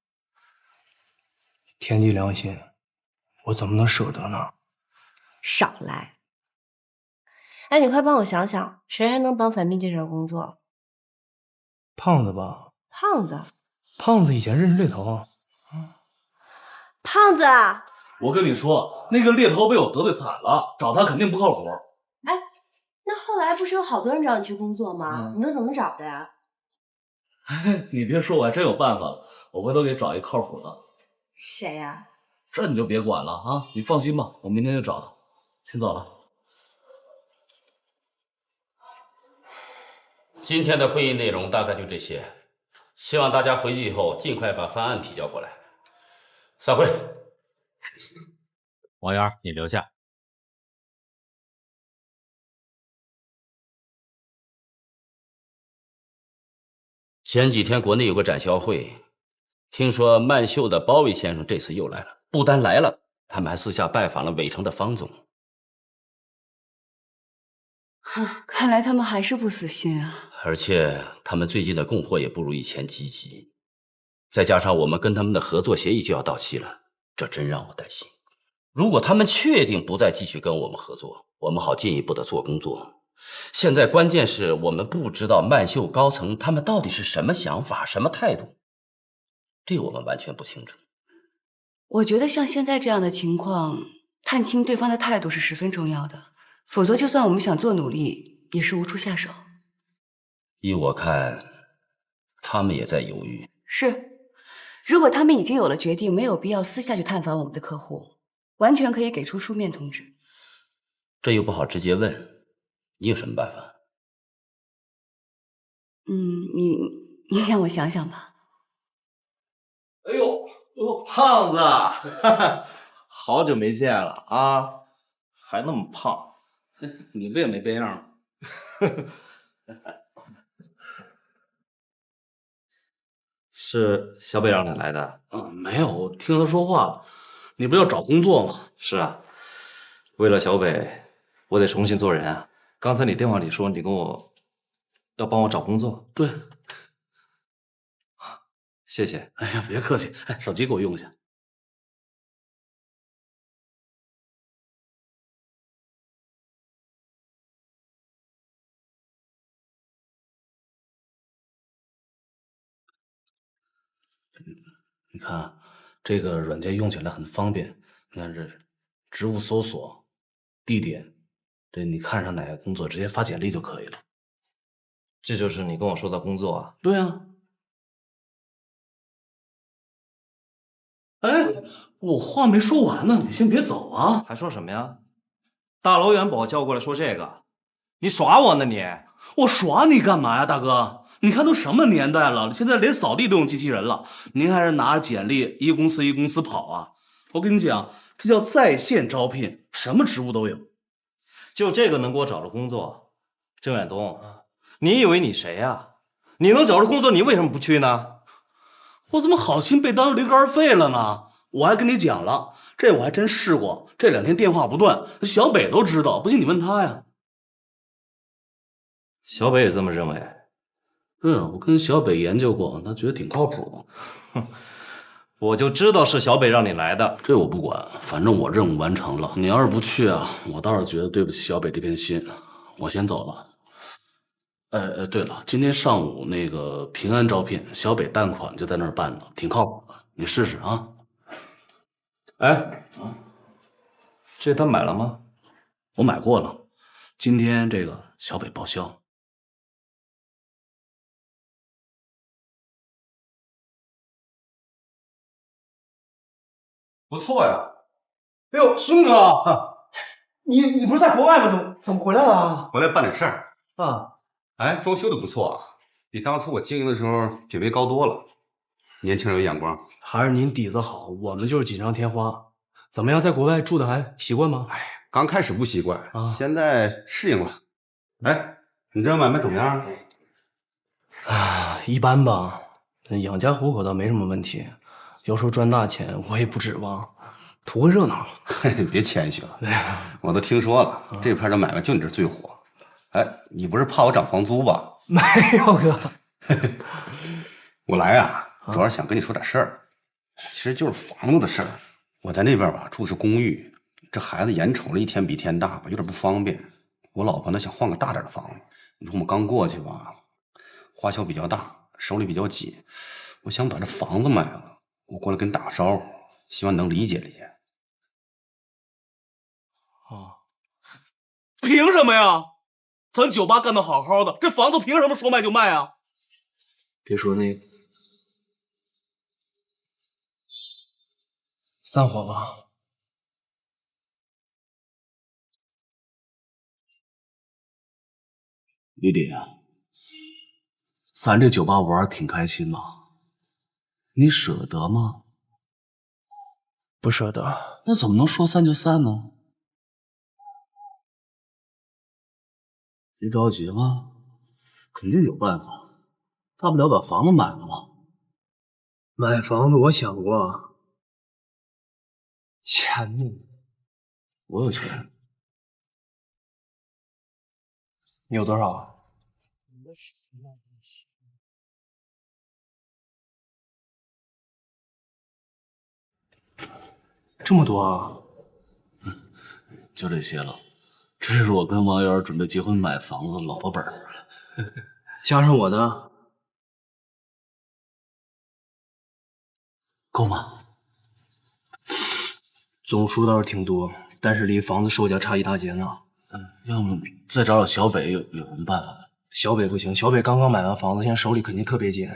天地良心，我怎么能舍得呢？少来！哎，你快帮我想想，谁还能帮樊斌介绍工作？胖子吧？胖子？胖子以前认识猎头。胖子，我跟你说，那个猎头被我得罪惨了，找他肯定不靠谱。哎，那后来不是有好多人找你去工作吗？你都怎么找的呀？你别说，我还真有办法了，我回头给找一靠谱的。谁呀？这你就别管了啊！你放心吧，我明天就找他。先走了。今天的会议内容大概就这些，希望大家回去以后尽快把方案提交过来。散会。王源，你留下。前几天国内有个展销会，听说曼秀的包伟先生这次又来了，不单来了，他们还私下拜访了伟成的方总。看来他们还是不死心啊。而且他们最近的供货也不如以前积极，再加上我们跟他们的合作协议就要到期了，这真让我担心。如果他们确定不再继续跟我们合作，我们好进一步的做工作。现在关键是我们不知道曼秀高层他们到底是什么想法、什么态度，这我们完全不清楚。我觉得像现在这样的情况，探清对方的态度是十分重要的，否则就算我们想做努力，也是无处下手。依我看，他们也在犹豫。是，如果他们已经有了决定，没有必要私下去探访我们的客户，完全可以给出书面通知。这又不好直接问，你有什么办法？你让我想想吧。哎呦，胖子，好久没见了啊，还那么胖，你不也没变样？是小北让你来的？没有，我听他说话了。你不要找工作吗？是啊，为了小北，我得重新做人啊。刚才你电话里说你跟我要帮我找工作，对，谢谢。哎呀，别客气，哎，手机给我用一下。你看，这个软件用起来很方便。你看这职务搜索、地点，这你看上哪个工作，直接发简历就可以了。这就是你跟我说的工作啊？对啊。哎，我话没说完呢，你先别走啊！还说什么呀？大老远把我叫过来说这个，你耍我呢你？我耍你干嘛呀，大哥？你看都什么年代了，现在连扫地都用机器人了，您还是拿着简历一公司一公司跑啊？我跟你讲，这叫在线招聘，什么职务都有。就这个能给我找着工作？郑远东，你以为你谁呀？你能找着工作，你为什么不去呢？我怎么好心被当驴肝肺了呢？我还跟你讲了，这我还真试过，这2天电话不断，小北都知道，不信你问他呀。小北也这么认为？我跟小北研究过，他觉得挺靠谱的。哼，我就知道是小北让你来的。这我不管，反正我任务完成了。你要是不去啊，我倒是觉得对不起小北这片心。我先走了。对了，今天上午那个平安招聘，小北贷款就在那儿办的，挺靠谱的，你试试啊。哎，这单买了吗？我买过了，今天这个小北报销。不错呀。哎呦，孙哥，你不是在国外吗？怎么回来了？回来办点事儿啊。哎，装修的不错啊，比当初我经营的时候品位高多了。年轻人有眼光，还是您底子好，我们就是锦上添花。怎么样，在国外住的还习惯吗？哎，刚开始不习惯，现在适应了。哎，你这买卖怎么样？一般吧，养家糊口倒没什么问题。要说赚大钱，我也不指望，图个热闹。嘿，别谦虚了，我都听说了，这片的买卖就你这最火。哎，你不是怕我涨房租吧？没有哥，我来啊，主要是想跟你说点事儿，其实就是房子的事儿。我在那边吧住的是公寓，这孩子眼瞅着一天比一天大吧，有点不方便。我老婆呢想换个大点的房子，你说我们刚过去吧，花销比较大，手里比较紧，我想把这房子卖了，我过来跟你打个招呼，希望你能理解理解。凭什么呀？咱酒吧干得好好的，这房子凭什么说卖就卖啊？别说那个，散伙吧。丽丽，咱这酒吧玩挺开心嘛，你舍得吗？不舍得。那怎么能说散就散呢？别着急了，肯定有办法，大不了把房子买了嘛。买房子我想过，钱呢？我有钱。你有多少啊？这么多啊？就这些了。这是我跟王源准备结婚买房子的老婆本儿，加上我的，够吗？总数倒是挺多，但是离房子售价差一大截呢。要么再找找小北，有什么办法？小北不行，小北刚刚买完房子，现在手里肯定特别紧，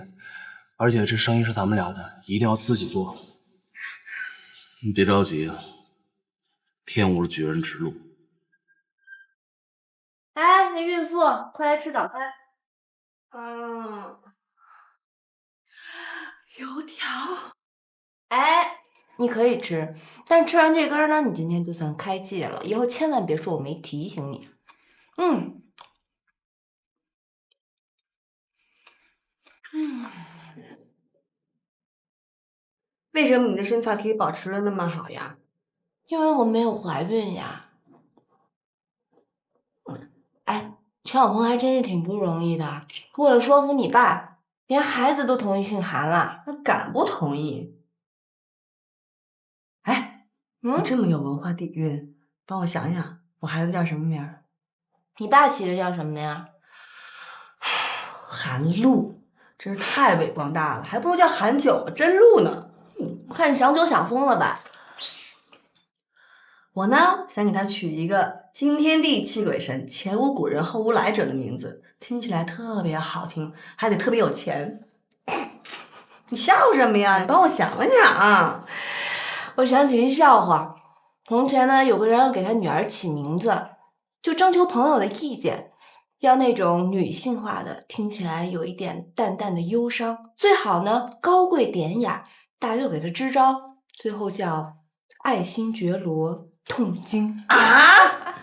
而且这生意是咱们俩的，一定要自己做。你别着急啊，天无绝人之路。哎，那孕妇，快来吃早餐。油条。哎，你可以吃，但吃完这根呢，你今天就算开戒了，以后千万别说我没提醒你。为什么你的身材可以保持的那么好呀？因为我没有怀孕呀。陈小鹏还真是挺不容易的，为了说服你爸，连孩子都同意姓韩了。他敢不同意？哎，你这么有文化底蕴，帮我想想，我孩子叫什么名儿？你爸起的叫什么呀？韩露，真是太伟光大了，还不如叫韩九、真露呢。看你想酒想疯了吧？我呢，想给他取一个惊天地泣鬼神、前无古人后无来者的名字，听起来特别好听，还得特别有钱。你笑什么呀？你帮我想想。我想起一笑话，从前呢，有个人给他女儿起名字，就征求朋友的意见，要那种女性化的，听起来有一点淡淡的忧伤，最好呢高贵典雅。大家就给他支招，最后叫爱新觉罗痛经啊！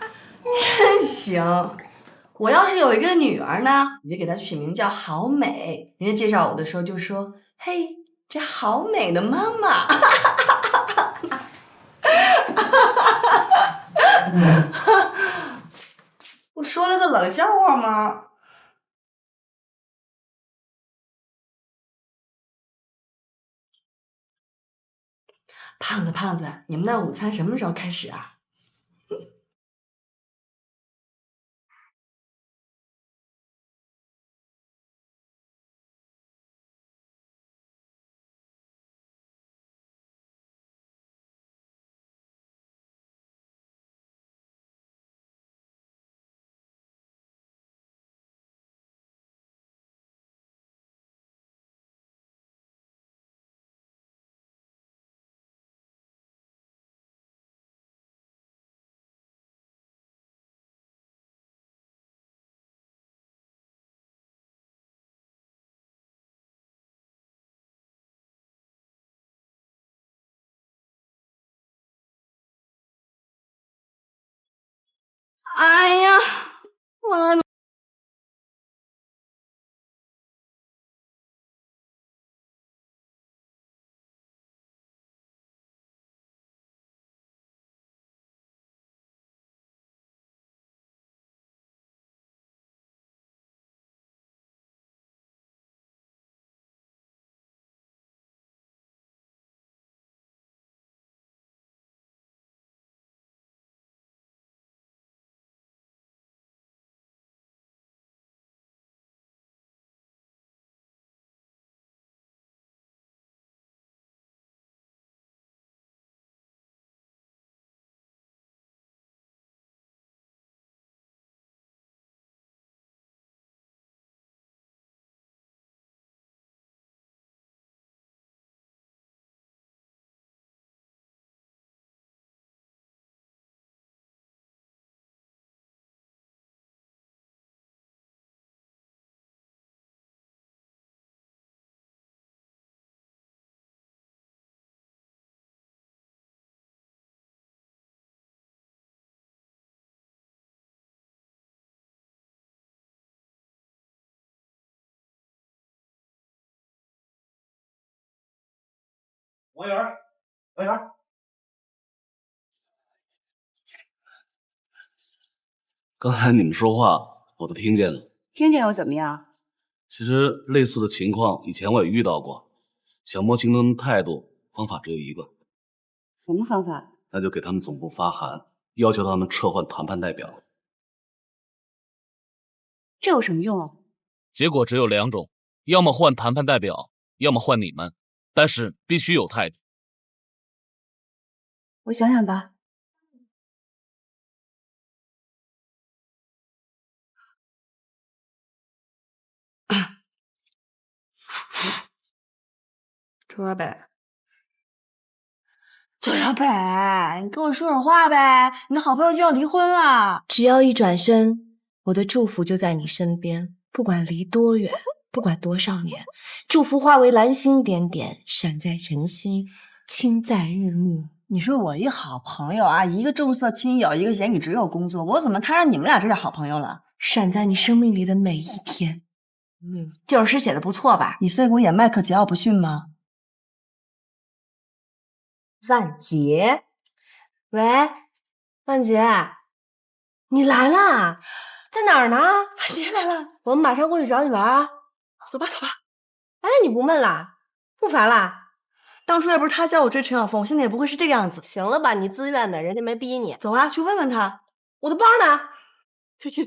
真行！我要是有一个女儿呢，你就给她取名叫好美，人家介绍我的时候就说：“嘿，这好美的妈妈。”我说了个冷笑话吗？胖子，胖子，你们那午餐什么时候开始啊？哎呀，妈！王源，王源，刚才你们说话我都听见了。听见又怎么样？其实类似的情况以前我也遇到过，想摸清他们态度，方法只有一个。什么方法？那就给他们总部发函，要求他们撤换谈判代表。这有什么用啊？结果只有2种，要么换谈判代表，要么换你们，但是必须有态度。我想想吧。周小北，周小北，你跟我说说话呗！你的好朋友就要离婚了。只要一转身，我的祝福就在你身边，不管离多远，不管多少年，祝福化为蓝星点点，闪在晨曦，倾在日暮。你说我一好朋友啊，一个重色轻友，一个眼里只有工作，我怎么摊上你们俩这叫好朋友了？闪在你生命里的每一天。这首诗写的不错吧？你在给我演麦克桀骜不驯吗？万杰，喂，万杰，你来啦！在哪儿呢？凡姐来了，我们马上过去找你玩啊！走吧，走吧。哎，你不闷啦？不烦啦？当初要不是他教我追陈晓峰，我现在也不会是这个样子。行了吧，你自愿的，人家没逼你。走啊，去问问他。我的包呢？去去。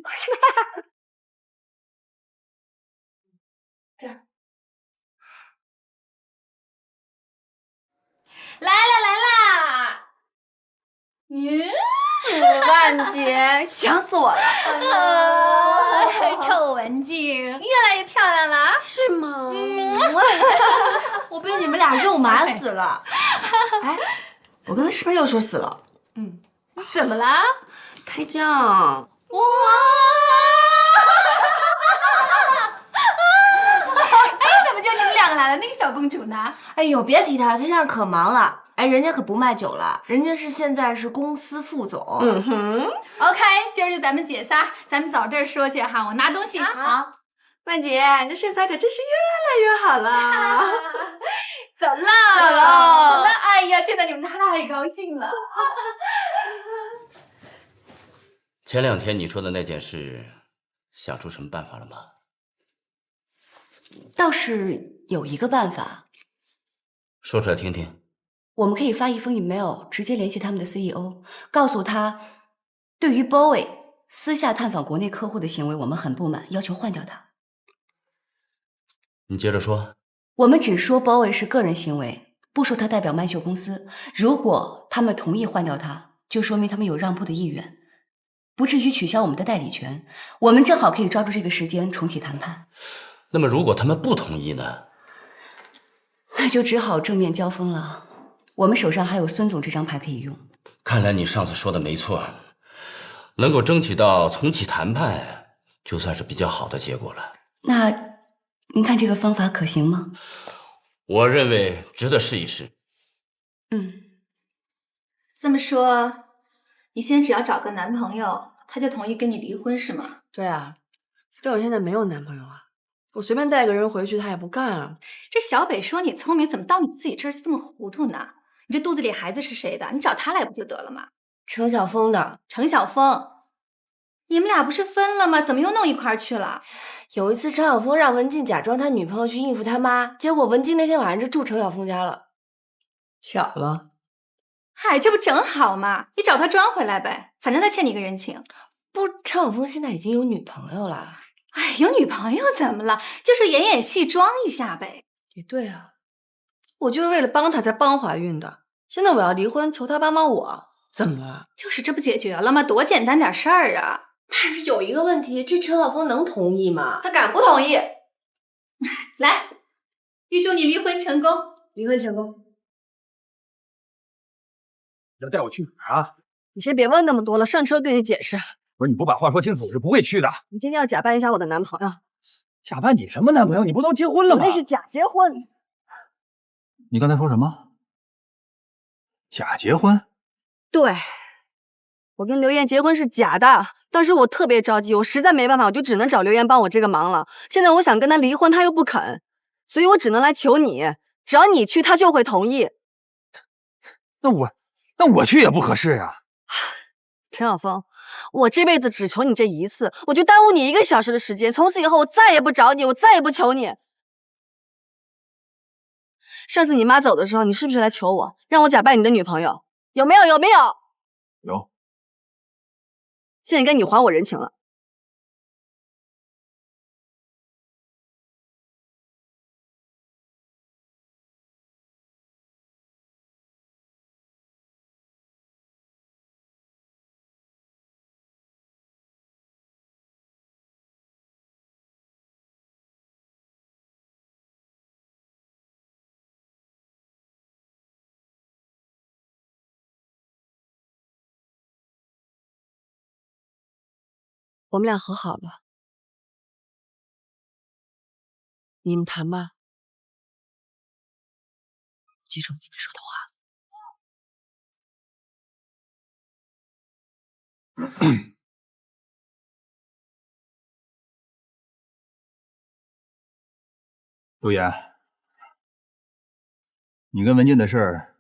这儿。来啦！万姐，想死我了！臭文静，越来越漂亮了，是吗？我被你们俩肉麻死了。哎，我刚才是不是又说死了？怎么了？开酱。哇！哎，怎么就你们两个来了？那个小公主呢？哎呦，别提她了，她现在可忙了。哎，人家可不卖酒了，人家现在是公司副总。OK， 今儿就咱们姐仨，咱们找地儿说去哈，我拿东西。好，万姐，你的身材可真是越来越好了。走了，走了，走了。哎呀，见到你们太高兴了。前2天你说的那件事，想出什么办法了吗？倒是有一个办法，说出来听听。我们可以发一封 email， 直接联系他们的 CEO， 告诉他，对于 Bowie 私下探访国内客户的行为，我们很不满，要求换掉他。你接着说。我们只说 Bowie 是个人行为，不说他代表曼秀公司。如果他们同意换掉他，就说明他们有让步的意愿，不至于取消我们的代理权。我们正好可以抓住这个时间重启谈判。那么如果他们不同意呢？那就只好正面交锋了。我们手上还有孙总这张牌可以用。看来你上次说的没错，能够争取到重启谈判，就算是比较好的结果了。那您看这个方法可行吗？我认为值得试一试。这么说，你现在只要找个男朋友，他就同意跟你离婚是吗？对啊，但我现在没有男朋友啊，我随便带个人回去，他也不干啊。这小北说你聪明，怎么到你自己这儿就这么糊涂呢？你这肚子里孩子是谁的？你找他来不就得了吗？程晓峰的。程晓峰，你们俩不是分了吗？怎么又弄一块儿去了？有一次，程晓峰让文静假装他女朋友去应付他妈，结果文静那天晚上就住程晓峰家了。巧了。嗨，这不正好吗？你找他装回来呗，反正他欠你个人情。不，程晓峰现在已经有女朋友了。哎，有女朋友怎么了？就是演演戏装一下呗。也对啊，我就是为了帮他才帮怀孕的。现在我要离婚，求他帮帮我，怎么了？就是这不解决了吗？多简单点事儿啊！但是有一个问题，这程晓峰能同意吗？他敢不同意？来，预祝你离婚成功！离婚成功。要带我去哪儿啊？你先别问那么多了，上车跟你解释。不是你不把话说清楚，我是不会去的。你今天要假扮一下我的男朋友。假扮你什么男朋友？你不都结婚了吗？我那是假结婚。你刚才说什么？假结婚？对，我跟刘岩结婚是假的。当时我特别着急，我实在没办法，我就只能找刘岩帮我这个忙了。现在我想跟他离婚，他又不肯，所以我只能来求你。只要你去，他就会同意。那我去也不合适呀。陈晓峰，我这辈子只求你这一次，我就耽误你1个小时的时间。从此以后，我再也不找你，我再也不求你。上次你妈走的时候，你是不是来求我，让我假扮你的女朋友？有没有？有没有？有。现在该你还我人情了。我们俩和好了，你们谈吧。记住你们说的话。陆岩，你跟文静的事儿，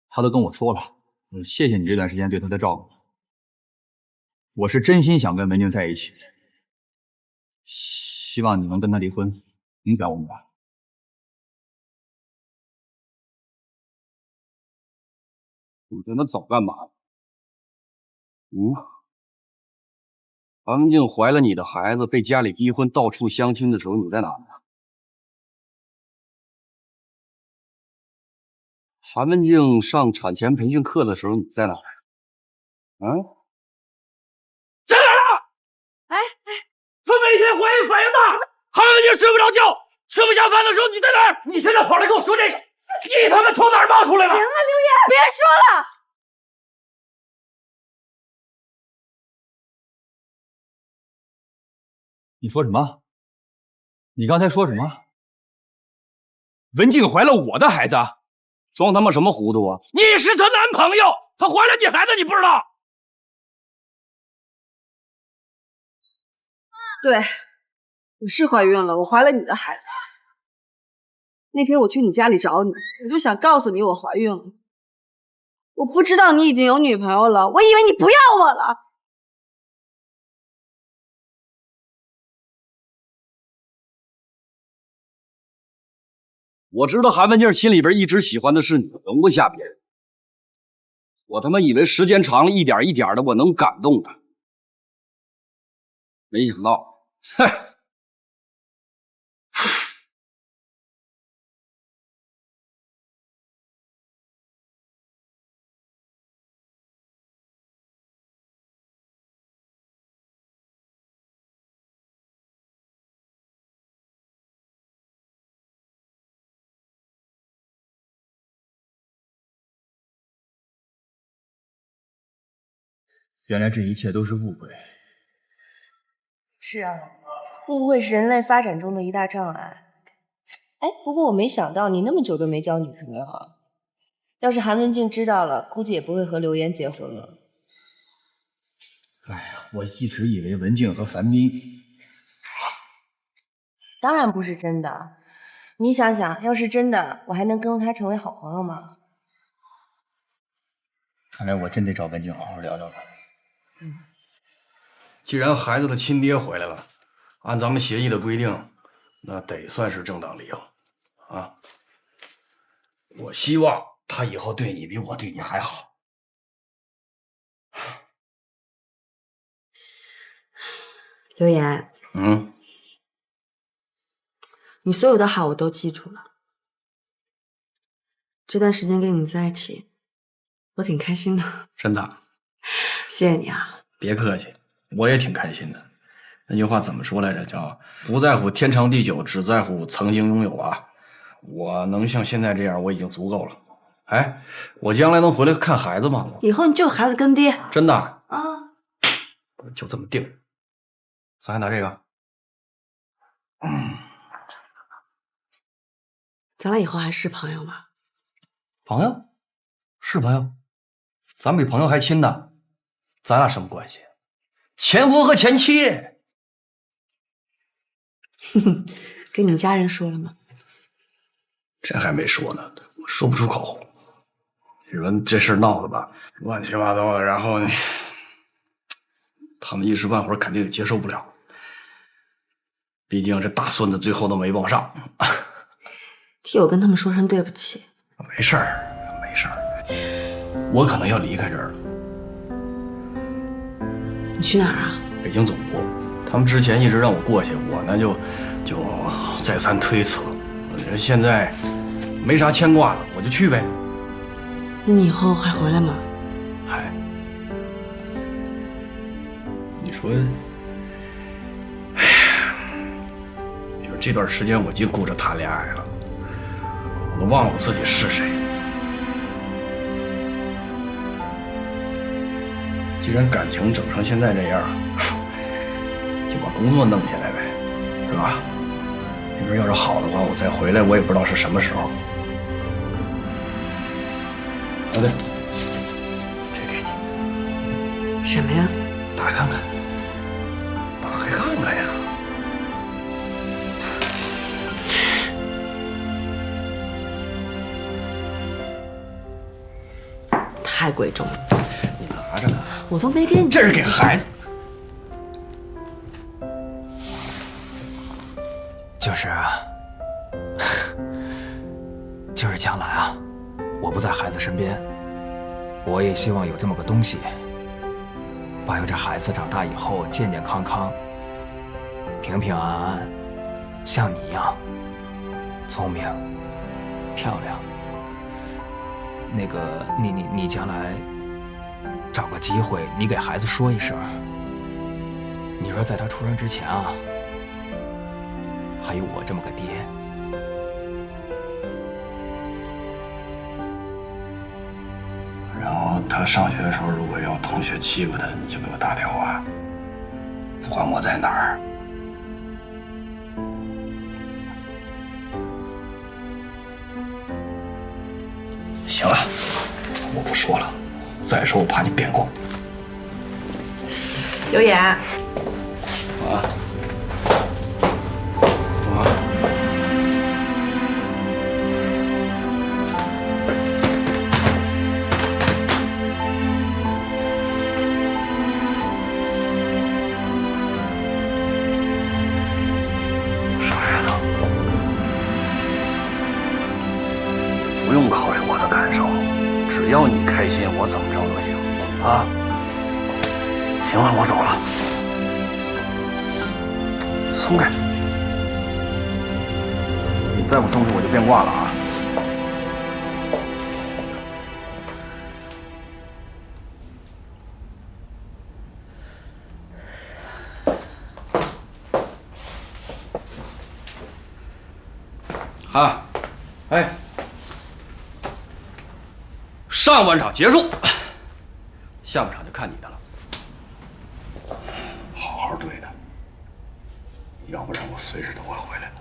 他都跟我说了。谢谢你这段时间对他的照顾。我是真心想跟文静在一起，希望你能跟他离婚，明白我们吧？你跟他走干嘛？韩文静怀了你的孩子，被家里逼婚，到处相亲的时候，你在哪呢？韩文静上产前培训课的时候，你在哪儿？在哪儿啊？她每天怀孕反应大，韩文静睡不着觉，吃不下饭的时候你在哪儿？你现在跑来跟我说这个，你他妈从哪儿冒出来的？行了，刘烨，别说了。你说什么？你刚才说什么？文静怀了我的孩子？装他妈什么糊涂啊！你是她男朋友，她怀了你孩子，你不知道？对，我是怀孕了，我怀了你的孩子。那天我去你家里找你，我就想告诉你我怀孕了。我不知道你已经有女朋友了，我以为你不要我了。我知道韩文静心里边一直喜欢的是你，容不下别人。我他妈以为时间长了，一点一点的我能感动她，没想到，原来这一切都是误会。是啊，误会是人类发展中的一大障碍。哎，不过我没想到你那么久都没交女朋友啊。要是韩文静知道了，估计也不会和刘岩结婚了。哎呀，我一直以为文静和樊斌……当然不是真的。你想想，要是真的，我还能跟他成为好朋友吗？看来我真得找文静好好聊聊了。既然孩子的亲爹回来了，按咱们协议的规定，那得算是正当理由啊。我希望他以后对你比我对你还好。刘岩，你所有的好我都记住了。这段时间跟你在一起，我挺开心的。真的，谢谢你啊。别客气，我也挺开心的。那句话怎么说来着？叫不在乎天长地久，只在乎曾经拥有啊。我能像现在这样，我已经足够了。哎，我将来能回来看孩子吗？以后你就是孩子跟爹。真的啊，就这么定。咱还拿这个。咱俩以后还是朋友吗？朋友？是朋友。咱比朋友还亲呢。咱俩什么关系？前夫和前妻。跟你家人说了吗？这还没说呢，我说不出口。你说这事儿闹的吧，乱七八糟的，然后他们一时半会儿肯定也接受不了。毕竟这大孙子最后都没傍上。替我跟他们说声对不起。没事儿，没事儿。我可能要离开这儿了。你去哪儿啊？北京总部。他们之前一直让我过去，我呢就再三推辞。我觉得现在没啥牵挂了，我就去呗。那你以后还回来吗？还。你说，你说这段时间我净顾着谈恋爱了，我都忘了我自己是谁。既然感情整成现在这样，就把工作弄起来呗，是吧？那边要是好的话，我再回来，我也不知道是什么时候。啊，对，这给你。什么呀？打开看看，打开看看呀。太贵重了。你拿着呢。我都没给你。这是给孩子。边，我也希望有这么个东西，保佑这孩子长大以后健健康康、平平安安，像你一样聪明、漂亮。那个，你将来找个机会，你给孩子说一声。你说在他出生之前啊，还有我这么个爹。然后他上学的时候，如果有同学欺负他，你就给我打电话，不管我在哪儿。行了，我不说了，再说我怕你变卦。刘岩，啊，干嘛？傻孩子，不用考虑我的感受，只要你开心，我怎么着都行啊。行了，我走了。松开！你再不松开，我就变卦了啊！啊，哎，上半场结束，下半场就看你的了。好好对他，要不然我随时都会回来的。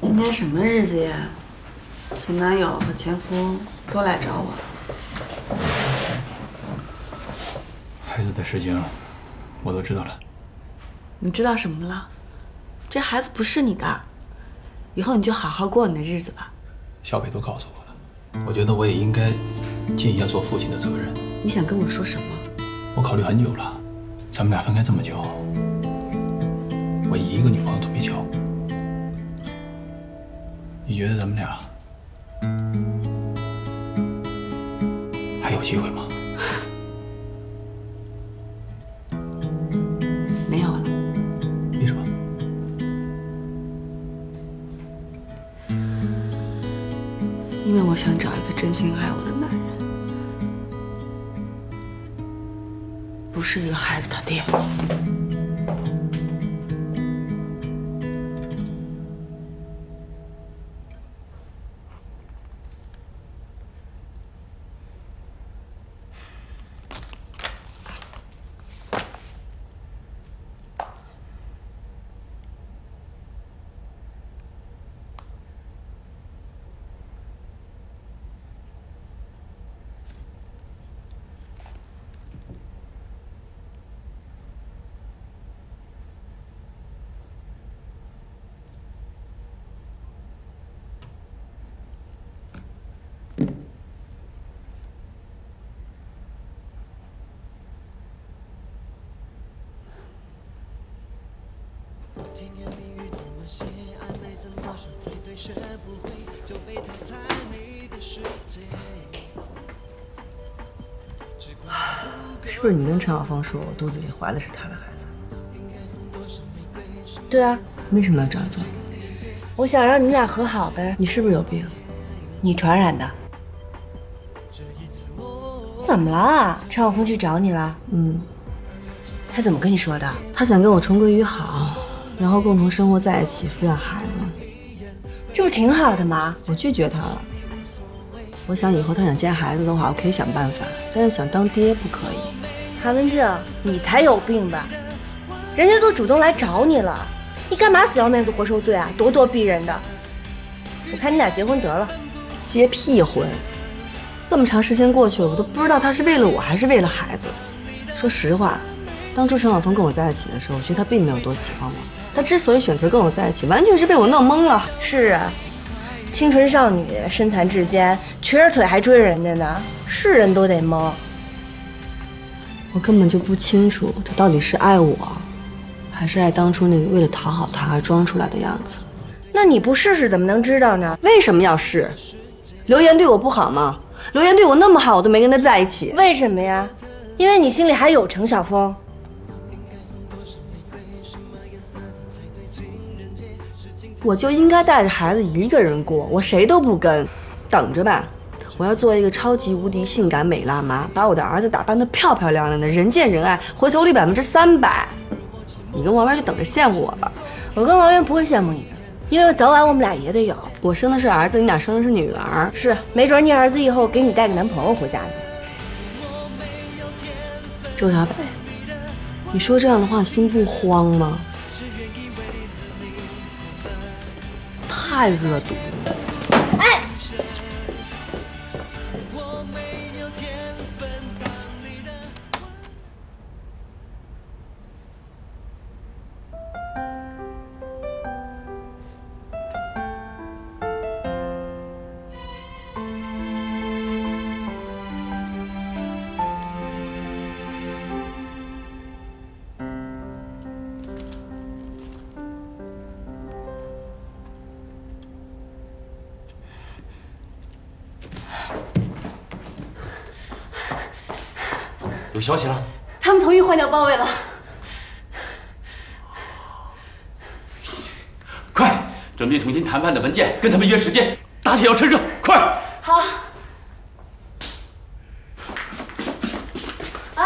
今天什么日子呀？前男友和前夫都来找我。孩子的事情我都知道了。你知道什么了？这孩子不是你的，以后你就好好过你的日子吧。小北都告诉我了，我觉得我也应该尽一下做父亲的责任。你想跟我说什么？我考虑很久了，咱们俩分开这么久，我一个女朋友都没交。你觉得咱们俩还有机会吗？没有了。为什么？因为我想找一个真心爱我的男人，不是一个孩子的爹。甜言蜜语怎么写，暧昧怎么说才对，学不会就被淘汰你的世界。是不是你跟陈晓峰说我肚子里怀的是他的孩子？对啊，为什么要这样做？我想让你们俩和好呗。你是不是有病？你传染的。怎么了？陈晓峰去找你了？他怎么跟你说的？他想跟我重归于好，然后共同生活在一起，抚养孩子。这不挺好的吗？我拒绝他了。我想以后他想接孩子的话，我可以想办法，但是想当爹不可以。韩文静，你才有病吧？人家都主动来找你了，你干嘛死要面子活受罪啊？咄咄逼人的。我看你俩结婚得了。结屁婚！这么长时间过去了，我都不知道他是为了我还是为了孩子。说实话，当初陈晓峰跟我在一起的时候，我觉得他并没有多喜欢我。他之所以选择跟我在一起，完全是被我弄懵了。是啊，清纯少女，身残志坚，瘸着腿还追人家呢，是人都得懵。我根本就不清楚他到底是爱我，还是爱当初那个为了讨好他而装出来的样子。那你不试试怎么能知道呢？为什么要试？刘岩对我不好吗？刘岩对我那么好，我都没跟他在一起。为什么呀？因为你心里还有程晓峰。我就应该带着孩子一个人过，我谁都不跟。等着吧，我要做一个超级无敌性感美辣妈，把我的儿子打扮得漂漂亮亮的，人见人爱，回头率300%。你跟王源就等着羡慕我吧。我跟王源不会羡慕你的，因为早晚我们俩也得有。我生的是儿子，你俩生的是女儿。是，没准你儿子以后给你带个男朋友回家呢。周小北，你说这样的话心不慌吗？太恶毒了！哎，有消息了？他们同意换掉包围了。快，准备重新谈判的文件，跟他们约时间，打铁要趁热，快！好。哎，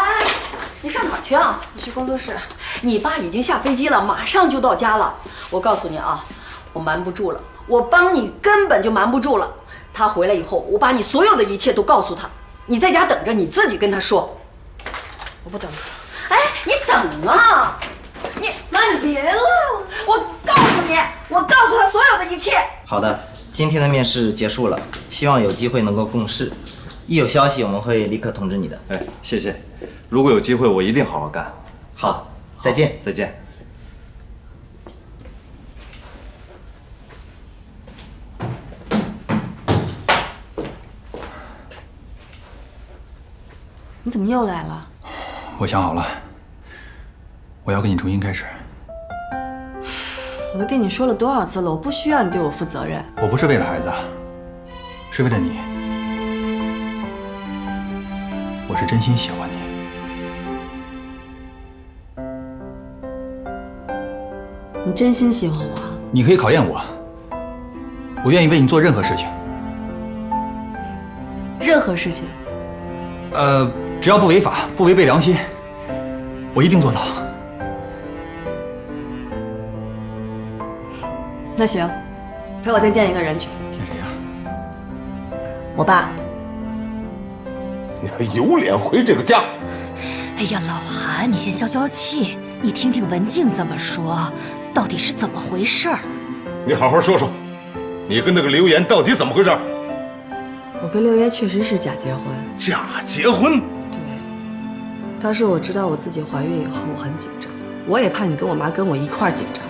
你上哪儿去啊？我去工作室。你爸已经下飞机了，马上就到家了。我告诉你啊，我瞒不住了，我帮你根本就瞒不住了。他回来以后，我把你所有的一切都告诉他。你在家等着，你自己跟他说。我不等了。哎，你等啊！妈，你别了！我告诉你，我告诉他所有的一切。好的，今天的面试结束了，希望有机会能够共事。一有消息，我们会立刻通知你的。哎，谢谢。如果有机会，我一定好好干。好，再见。再见。你怎么又来了？我想好了，我要跟你重新开始。我都跟你说了多少次了，我不需要你对我负责任。我不是为了孩子，是为了你。我是真心喜欢你。你真心喜欢我？你可以考验我，我愿意为你做任何事情。任何事情？只要不违法，不违背良心，我一定做到。那行，陪我再见一个人去。见谁呀？我爸。你还有脸回这个家？哎呀，老韩，你先消消气，你听听文静怎么说，到底是怎么回事儿？你好好说说，你跟那个刘岩到底怎么回事？我跟刘岩确实是假结婚。假结婚？对。当时我知道我自己怀孕以后，我很紧张，我也怕你跟我妈跟我一块儿紧张，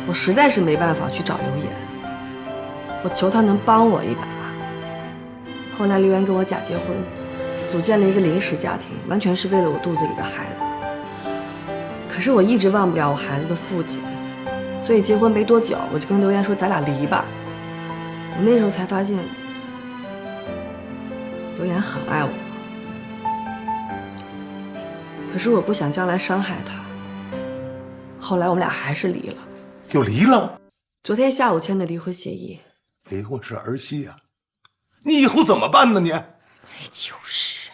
我实在是没办法去找刘岩，我求他能帮我一把。后来刘岩跟我假结婚，组建了一个临时家庭，完全是为了我肚子里的孩子。可是我一直忘不了我孩子的父亲，所以结婚没多久，我就跟刘岩说咱俩离吧。我那时候才发现，刘岩很爱我，可是我不想将来伤害他。后来我们俩还是离了。又离了？昨天下午签的离婚协议。离婚是儿戏啊，你以后怎么办呢你？就是啊。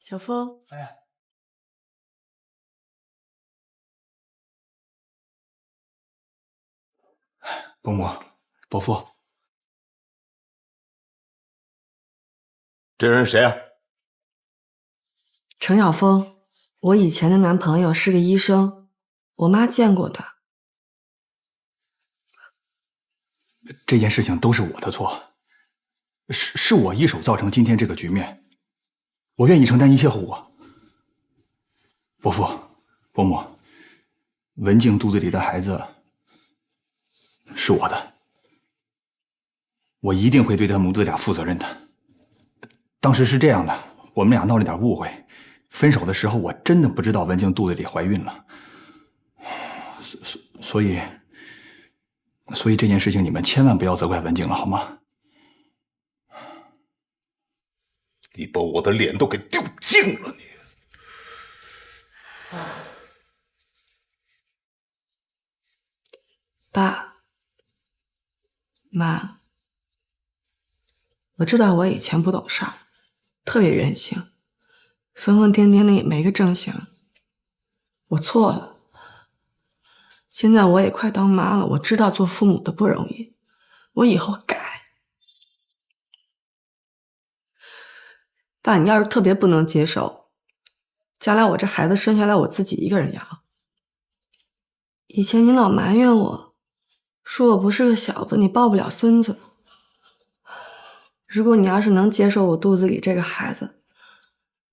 小峰，哎，伯母、伯父，这人是谁啊？程晓峰，我以前的男朋友是个医生，我妈见过他。这件事情都是我的错，是我一手造成今天这个局面，我愿意承担一切后果。伯父、伯母，文静肚子里的孩子是我的，我一定会对他母子俩负责任的。当时是这样的，我们俩闹了点误会，分手的时候我真的不知道文静肚子里怀孕了，所以所以这件事情你们千万不要责怪文静了，好吗？你把我的脸都给丢尽了，你！爸妈，我知道我以前不懂事儿，特别任性，疯疯癫癫的也没个正形。我错了，现在我也快当妈了，我知道做父母的不容易，我以后改。爸，你要是特别不能接受，将来我这孩子生下来我自己一个人养。以前你老埋怨我，说我不是个小子，你抱不了孙子。如果你要是能接受我肚子里这个孩子，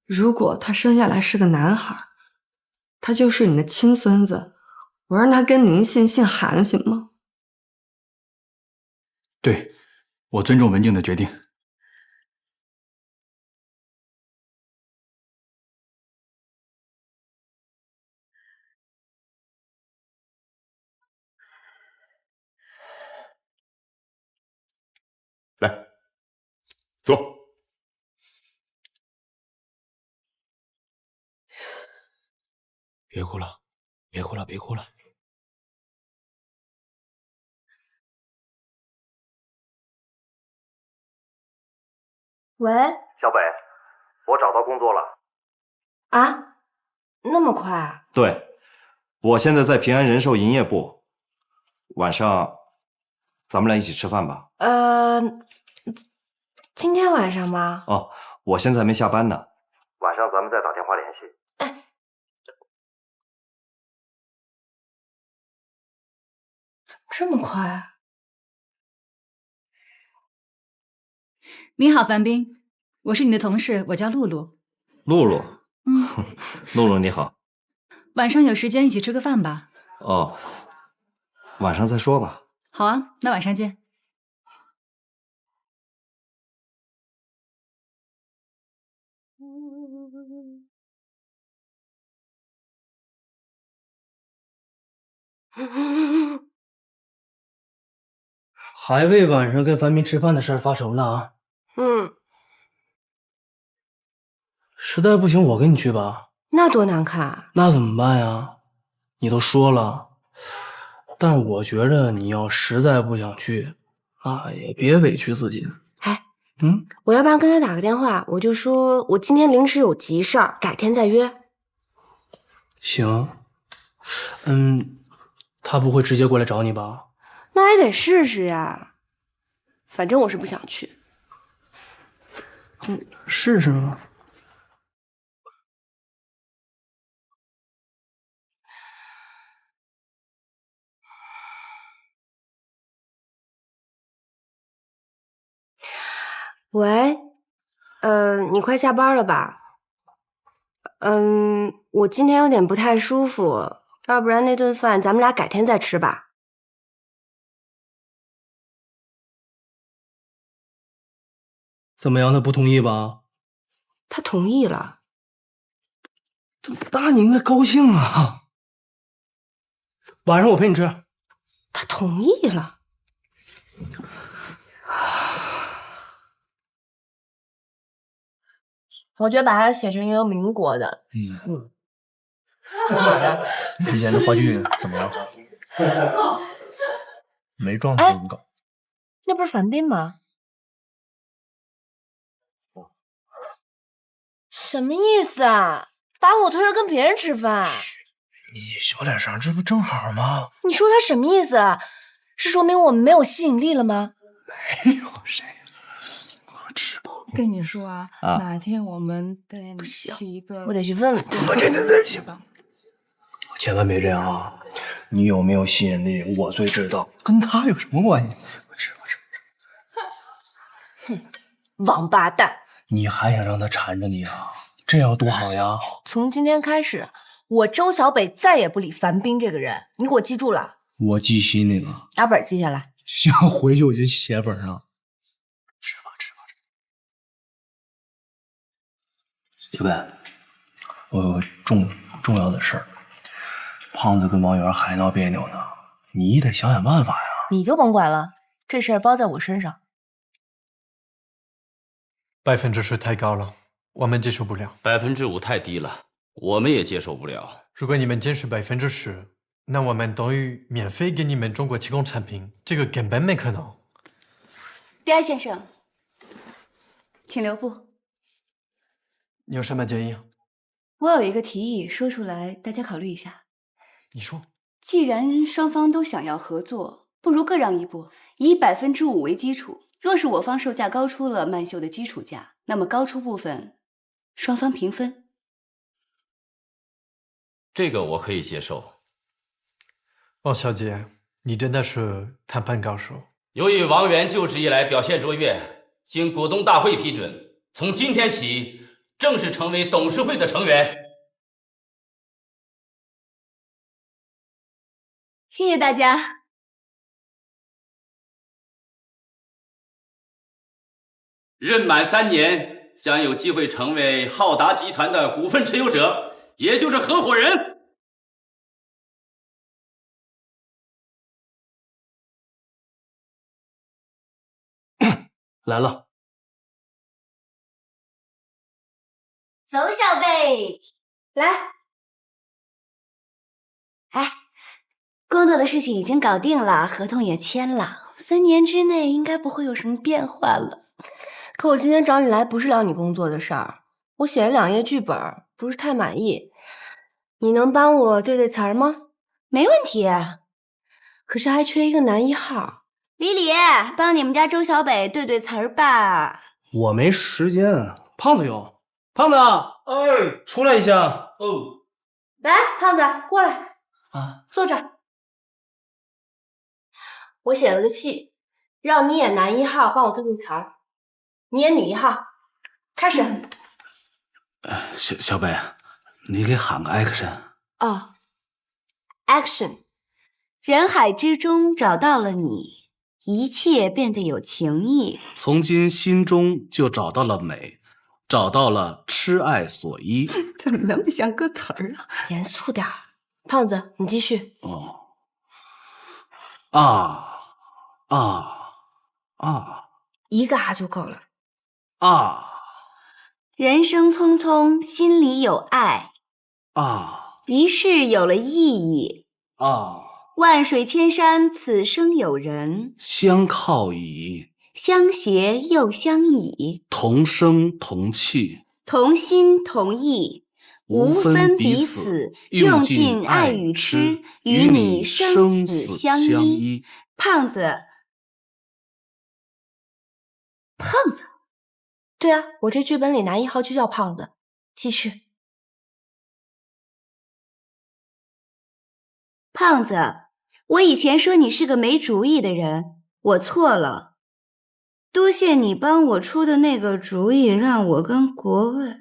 如果他生下来是个男孩，他就是你的亲孙子，我让他跟您姓韩，行吗？对，我尊重文静的决定。来，坐。别哭了，别哭了，别哭了。喂，小北，我找到工作了。啊，那么快啊？对，我现在在平安人寿营业部，晚上咱们俩一起吃饭吧。今天晚上吗？哦，我现在还没下班呢，晚上咱们再打电话联系。怎么这么快啊？你好，樊斌，我是你的同事，我叫露露。露露，露露你好。晚上有时间一起吃个饭吧？哦，晚上再说吧。好啊，那晚上见。还为晚上跟樊斌吃饭的事儿发愁呢啊？实在不行我跟你去吧。那多难看啊！那怎么办呀？你都说了，但我觉着你要实在不想去，那也别委屈自己。我要不然跟他打个电话，我就说我今天临时有急事儿，改天再约。行，他不会直接过来找你吧？那也得试试呀，反正我是不想去。试试吗？喂，你快下班了吧？我今天有点不太舒服，要不然那顿饭咱们俩改天再吃吧。怎么样？他不同意吧？他同意了。那你应该高兴啊！晚上我陪你吃。他同意了。我觉得把它写成一个民国的，挺好的。之前的话剧怎么样？没撞成一个。那不是樊斌吗？什么意思啊？把我推着跟别人吃饭？你小点声，这不正好吗？你说他什么意思啊？是说明我们没有吸引力了吗？没有谁。跟你说啊，哪天我们得去一个，我得去问问他。千万别这样啊！你有没有吸引力，我最知道，跟他有什么关系？哼，王八蛋！你还想让他缠着你啊？这样多好呀！从今天开始，我周小北再也不理樊斌这个人，你给我记住了。我记心里了，把本记下来。行，回去我就写本上。吃吧。小北，我有个重要的事儿，胖子跟王源还闹别扭呢，你得想想办法呀。你就甭管了，这事儿包在我身上。10%太高了，我们接受不了。5%太低了，我们也接受不了。如果你们坚持10%，那我们等于免费给你们中国提供产品，这个根本没可能。迪埃先生，请留步。你有什么建议？我有一个提议，说出来大家考虑一下。你说。既然双方都想要合作，不如各让一步，以5%为基础。若是我方售价高出了曼秀的基础价，那么高出部分双方平分。这个我可以接受。王小姐，你真的是谈判高手。由于王源就职以来表现卓越，经股东大会批准，从今天起正式成为董事会的成员。谢谢大家。任满3年，将有机会成为浩达集团的股份持有者，也就是合伙人。来了。走，小贝，来。哎，工作的事情已经搞定了，合同也签了，3年之内应该不会有什么变化了。可我今天找你来不是聊你工作的事儿，我写了2页剧本，不是太满意，你能帮我对对词儿吗？没问题。可是还缺一个男1号。李李，帮你们家周小北对对词儿吧。我没时间，胖子有。胖子，哎，出来一下。哦，来，胖子过来啊，坐这儿。我写了个戏，让你演男1号，帮我对对词儿。你演女1号，开始。小北，你给喊个 action。哦 ，action。人海之中找到了你，一切变得有情意。从今心中就找到了美，找到了痴爱所依。怎么那么像歌词儿啊？严肃点儿，胖子，你继续。哦，一个啊就够了。人生匆匆，心里有爱。一世有了意义。万水千山，此生有人。相靠倚，相携又相倚。同声同气，同心同意，无分彼此，用尽爱与痴，与你生死相依。胖子，胖子。对啊，我这剧本里男1号就叫胖子。继续。胖子，我以前说你是个没主意的人，我错了。多谢你帮我出的那个主意，让我跟国外。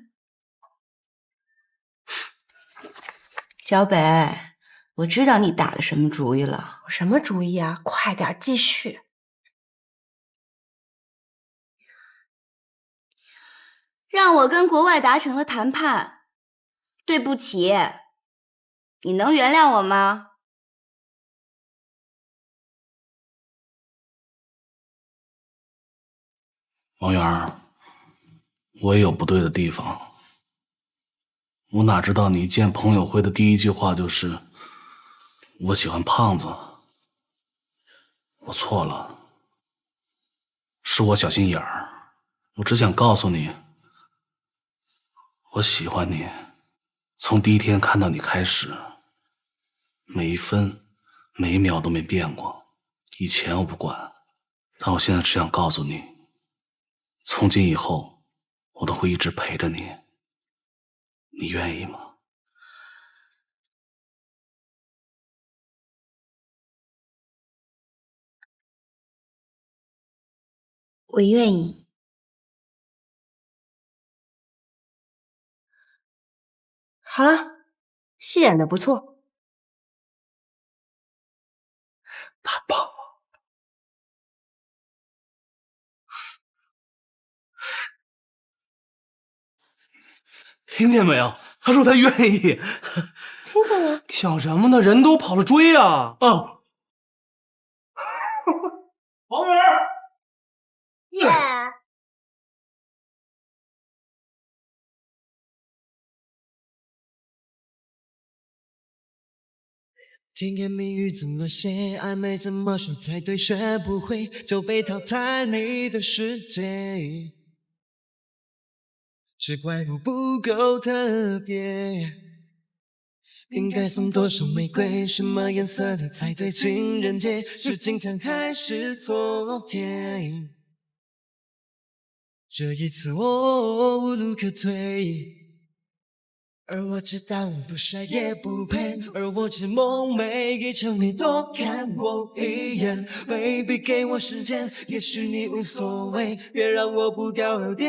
小北，我知道你打的什么主意了。什么主意啊？快点继续。让我跟国外达成了谈判，对不起，你能原谅我吗？王源，我也有不对的地方。我哪知道你见朋友会的第一句话就是我喜欢胖子。我错了，是我小心眼儿。我只想告诉你，我喜欢你，从第一天看到你开始，每一分每一秒都没变过。以前我不管，但我现在只想告诉你，从今以后我都会一直陪着你，你愿意吗？我愿意。好了，戏演的不错。太棒了！听见没有？他说他愿意。听见了。想什么呢？人都跑了追啊！哦。王源。甜言蜜语怎么写，暧昧怎么说才对，学不会就被淘汰你的世界，只怪我不够特别。应该送多少玫瑰，什么颜色的才对？情人节是今天还是昨天？这一次我无路可退。而我知道我不帅也不配，而我只梦寐以求你多看我一眼 ，baby 给我时间，也许你无所谓，别让我不告而别。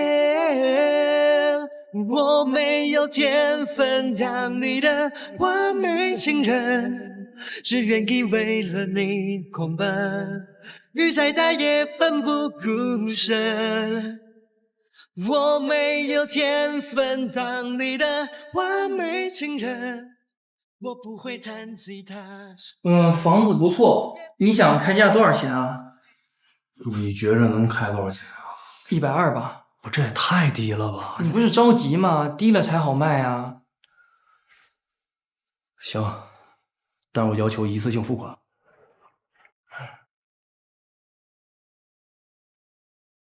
我没有天分当你的完美情人，只愿意为了你狂奔，雨再大也奋不顾身。我没有天分当你的完美情人，我不会弹吉他。房子不错，你想开价多少钱啊？你觉着能开多少钱啊120吧。我这也太低了吧！你不是着急吗？低了才好卖啊。行，但我要求一次性付款。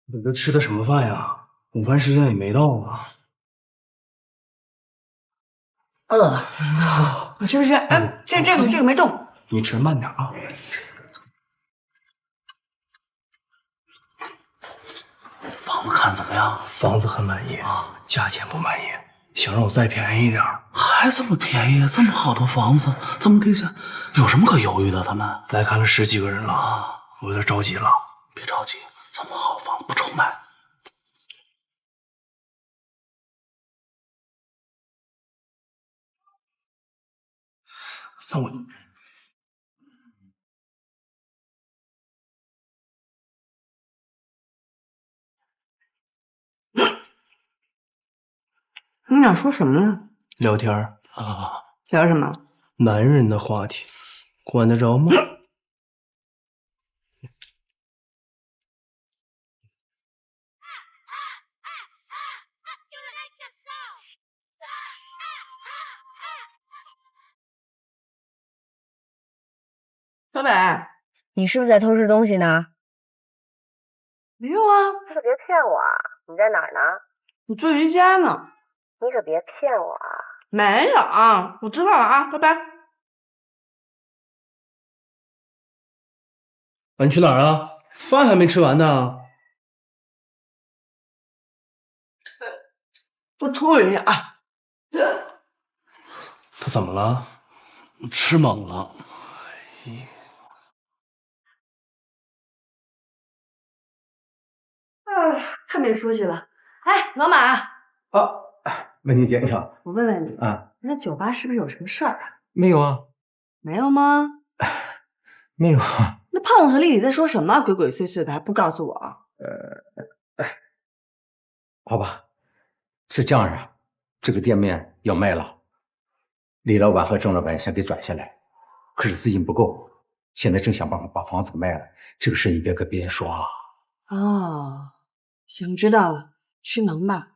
你这吃的什么饭呀？午饭时间也没到啊。饿了，你吃不吃？哎，这个没动。你吃慢点啊。房子看怎么样？房子很满意啊，价钱不满意，想让我再便宜一点。还这么便宜？这么好的房子，这么低价，有什么可犹豫的？他们来看了10几个人了啊，我有点着急了。别着急，这么好房子不愁卖。那我你俩说什么呢？聊天啊？聊什么？男人的话题，管得着吗？小北，你是不是在偷吃东西呢？没有啊，你可别骗我啊！你在哪儿呢？我做瑜伽呢。你可别骗我啊！没有啊，我知道了啊，拜拜。你去哪儿啊？饭还没吃完呢。我吐一下啊。他怎么了？吃猛了。太没出息了！哎，老马。问你姐姐。我问问你啊，那酒吧是不是有什么事儿啊？没有啊。没有吗？没有啊。那胖子和丽丽在说什么？鬼鬼祟祟的还不告诉我？好吧，是这样啊，这个店面要卖了，李老板和郑老板想给转下来，可是资金不够，现在正想办法把房子给卖了。这个事你别跟别人说啊。哦，行，知道了，去忙吧。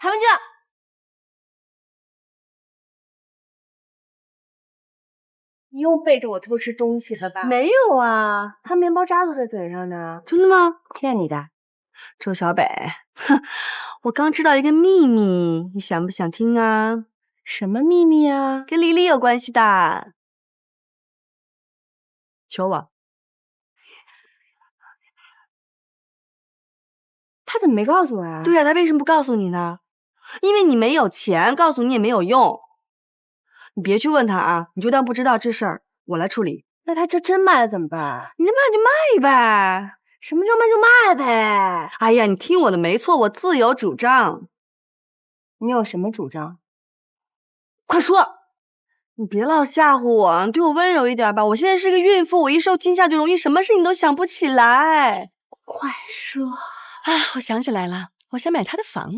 还文静，你又背着我偷吃东西了吧？没有啊，他面包渣都在嘴上呢。真的吗？骗你的。周小北，哼，我刚知道一个秘密，你想不想听啊？什么秘密啊？跟李李有关系的。求我。他怎么没告诉我啊？对呀，他为什么不告诉你呢？因为你没有钱，告诉你也没有用。你别去问他啊，你就当不知道这事儿，我来处理。那他这真卖了怎么办？你能卖就卖呗。什么叫卖就卖呗？哎呀，你听我的没错，我自有主张。你有什么主张？快说！你别老吓唬我，对我温柔一点吧。我现在是个孕妇，我一受惊吓就容易什么事情都想不起来。快说！哎，我想起来了，我想买他的房。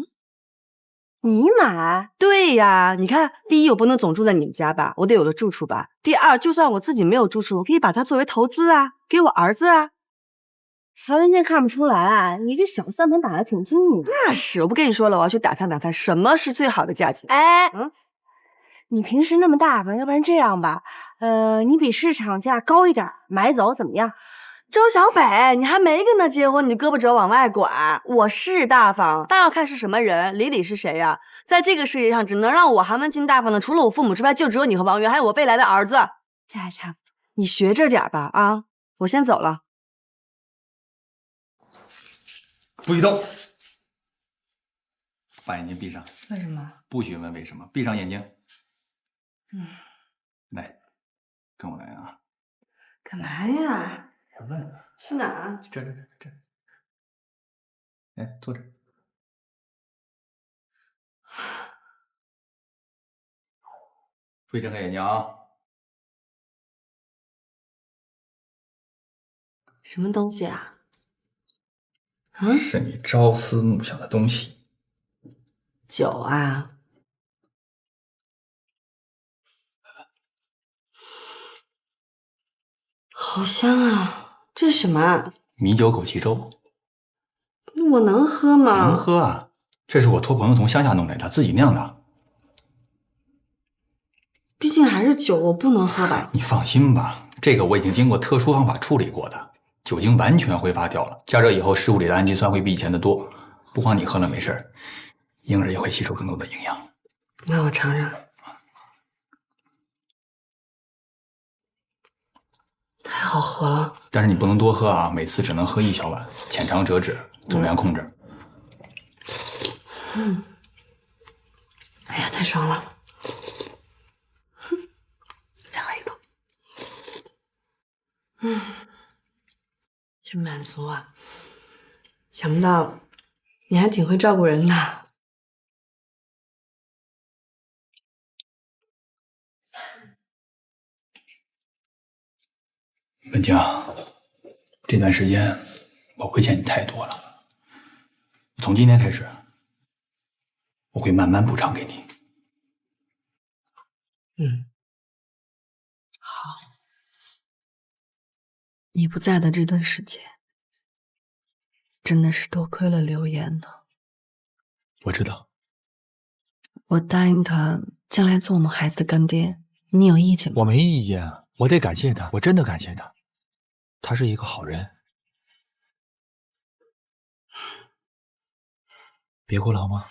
你买？对呀，你看，第一，我不能总住在你们家吧，我得有个住处吧。第二，就算我自己没有住处，我可以把它作为投资啊，给我儿子啊。韩文健看不出来啊，你这小算盘打得挺精明。那是，我不跟你说了，我要去打探打探什么是最好的价钱。哎，你平时那么大方，要不然这样吧，你比市场价高一点买走怎么样？周小北，你还没跟他结婚，你胳膊肘往外拐。我是大方，但要看是什么人。李李是谁呀？在这个世界上，只能让我韩文静大方的，除了我父母之外，就只有你和王源，还有我未来的儿子。这还差不多。你学着点吧，啊！我先走了。不许动，把眼睛闭上。为什么？不许问为什么，闭上眼睛。来，跟我来啊！干嘛呀？问去哪儿？这。来，坐这。注意睁开眼睛啊！什么东西啊？是你朝思暮想的东西。酒啊！好香啊！这是什么啊？米酒枸杞粥。我能喝吗？能喝啊！这是我托朋友从乡下弄来的，自己酿的。毕竟还是酒，我不能喝吧？你放心吧，这个我已经经过特殊方法处理过的，酒精完全挥发掉了。加热以后，食物里的氨基酸会比以前的多。不光你喝了没事，婴儿也会吸收更多的营养。那我尝尝。太好喝了。但是你不能多喝啊，每次只能喝1小碗，浅尝辄止，总量控制。哎呀，太爽了！再喝一口。真满足啊！想不到你还挺会照顾人的。文静，这段时间我亏欠你太多了，从今天开始，我会慢慢补偿给你。好。你不在的这段时间，真的是多亏了刘岩呢。我知道。我答应他将来做我们孩子的干爹，你有意见吗？我没意见，我得感谢他，我真的感谢他，他是一个好人。别哭了好吗？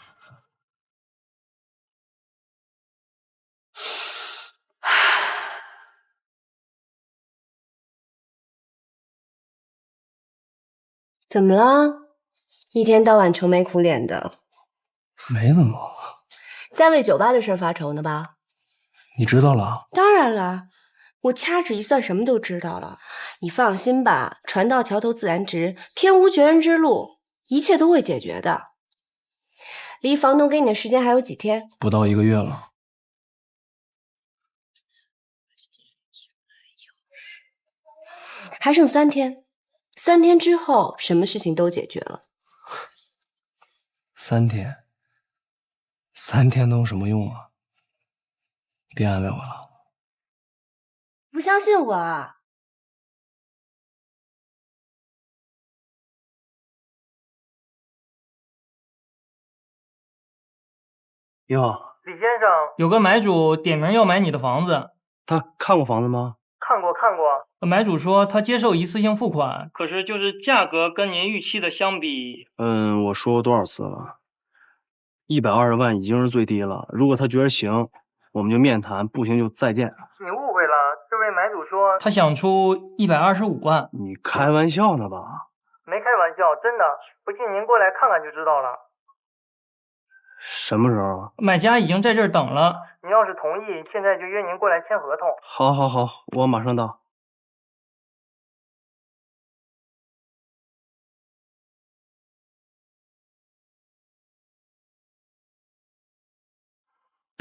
怎么了？一天到晚愁眉苦脸的，没怎么。在为酒吧的事发愁呢吧？你知道了？当然了，我掐指一算，什么都知道了。你放心吧，船到桥头自然直，天无绝人之路，一切都会解决的。离房东给你的时间还有几天？不到1个月了。还剩3天，3天之后，什么事情都解决了。3天，3天能有什么用啊？别安慰我了。不相信我啊？你好，李先生，有个买主点名要买你的房子。他看过房子吗？看过。买主说他接受一次性付款，可是就是价格跟您预期的相比，我说过多少次了，120万已经是最低了。如果他觉得行，我们就面谈；不行就再见。你误会了，这位买主说他想出125万。你开玩笑呢吧？没开玩笑，真的，不信您过来看看就知道了。什么时候啊？买家已经在这儿等了，您要是同意，现在就约您过来签合同。好，我马上到。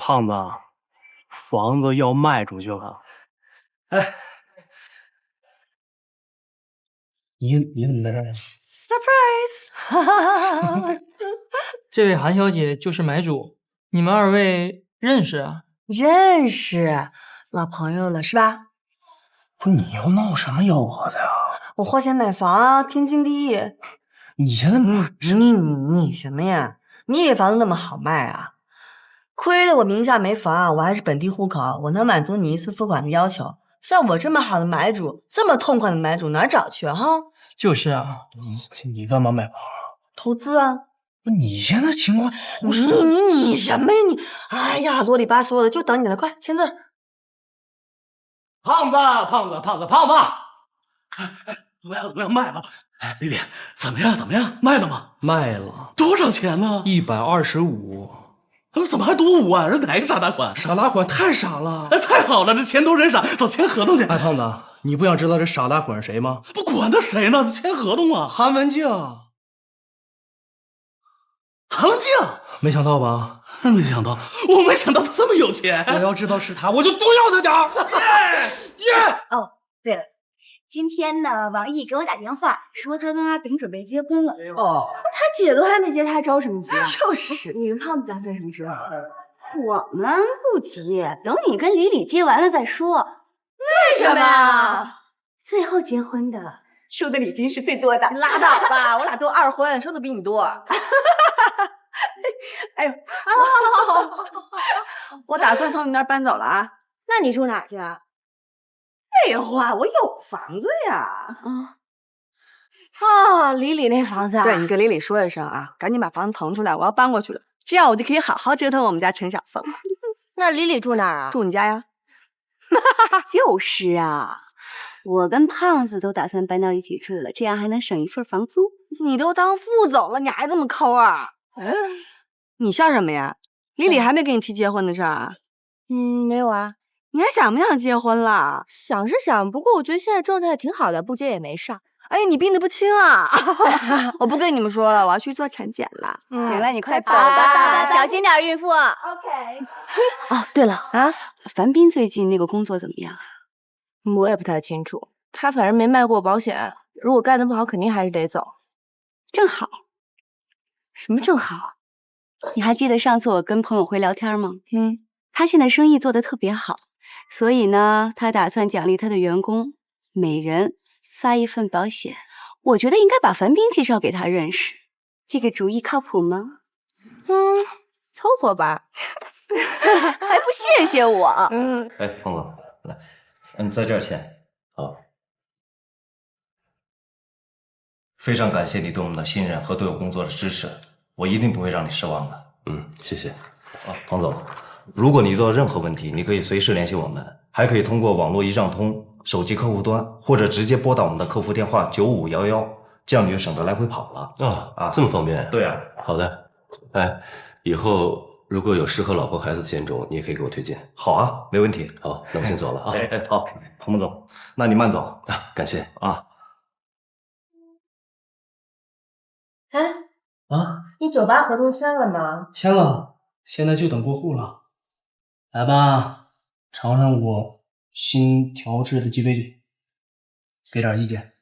胖子，房子要卖出去了。哎，你怎么在这儿呀 ？Surprise！ 这位韩小姐就是买主，你们2位认识啊？认识，老朋友了是吧？不是你又闹什么幺蛾子呀？我花钱买房啊，天经地义。你现在你什么呀？你以为房子那么好卖啊？亏得我名下没房，我还是本地户口，我能满足你一次付款的要求。像我这么好的买主，这么痛快的买主，哪儿找去啊？哈，就是啊，你干嘛买房啊？投资啊。不，你现在情况，你什么呀你？哎呀，啰里吧嗦的，就等你了，快签字。胖子，我要卖了。丽丽，怎么样？卖了吗？卖了。多少钱呢？125。怎么还多5万？是哪个傻大款？傻大款太傻了！哎，太好了，这钱多人傻，走签合同去。哎，胖子，你不想知道这傻大款是谁吗？不管他谁呢，签合同啊。韩文静。韩文静，没想到吧？没想到，我没想到他这么有钱。我要知道是他，我就多要他点儿。耶！哦，对了，今天呢，王毅给我打电话说他跟阿炳准备结婚了。哦，他姐都还没结，他还着什么急啊？就是，你跟胖子打算什么时候？我们不急，等你跟李李结完了再说。为什么呀？最后结婚的收的礼金是最多的。拉倒吧，我俩都2婚，收的比你多。哎呦，我打算从你那儿搬走了啊。那你住哪儿去啊？废话，我有房子呀。李李那房子啊？对，你跟李李说一声啊，赶紧把房子腾出来，我要搬过去了，这样我就可以好好折腾我们家陈小凤。那李李住哪儿啊？住你家呀。就是啊，我跟胖子都打算搬到一起住了，这样还能省一份房租。你都当副总了，你还这么抠啊？你笑什么呀？李李还没跟你提结婚的事儿啊？没有啊。你还想不想结婚了？想是想，不过我觉得现在状态挺好的，不结也没事。哎呀，你病得不轻啊！我不跟你们说了，我要去做产检了。行了，你快走吧，小心点，孕妇。OK。哦，对了啊，樊斌最近那个工作怎么样？我也不太清楚，他反正没卖过保险，如果干得不好，肯定还是得走。正好。什么正好？你还记得上次我跟彭友辉聊天吗？他现在生意做得特别好，所以呢，他打算奖励他的员工，每人发一份保险。我觉得应该把樊斌介绍给他认识，这个主意靠谱吗？凑合吧。还不谢谢我？哎，胖子，来，在这儿签。好。非常感谢你对我们的信任和对我工作的支持，我一定不会让你失望的。谢谢。彭总，如果你遇到任何问题，你可以随时联系我们，还可以通过网络一账通、手机客户端，或者直接拨打我们的客服电话9511，这样你就省得来回跑了。这么方便？对啊。好的。哎，以后如果有适合老婆孩子的险种，你也可以给我推荐。好啊，没问题。好，那我先走了啊。好，彭总，那你慢走啊，感谢啊。你酒吧合同签了吗？签了，现在就等过户了。来吧，尝尝我新调制的鸡尾酒，给点意见。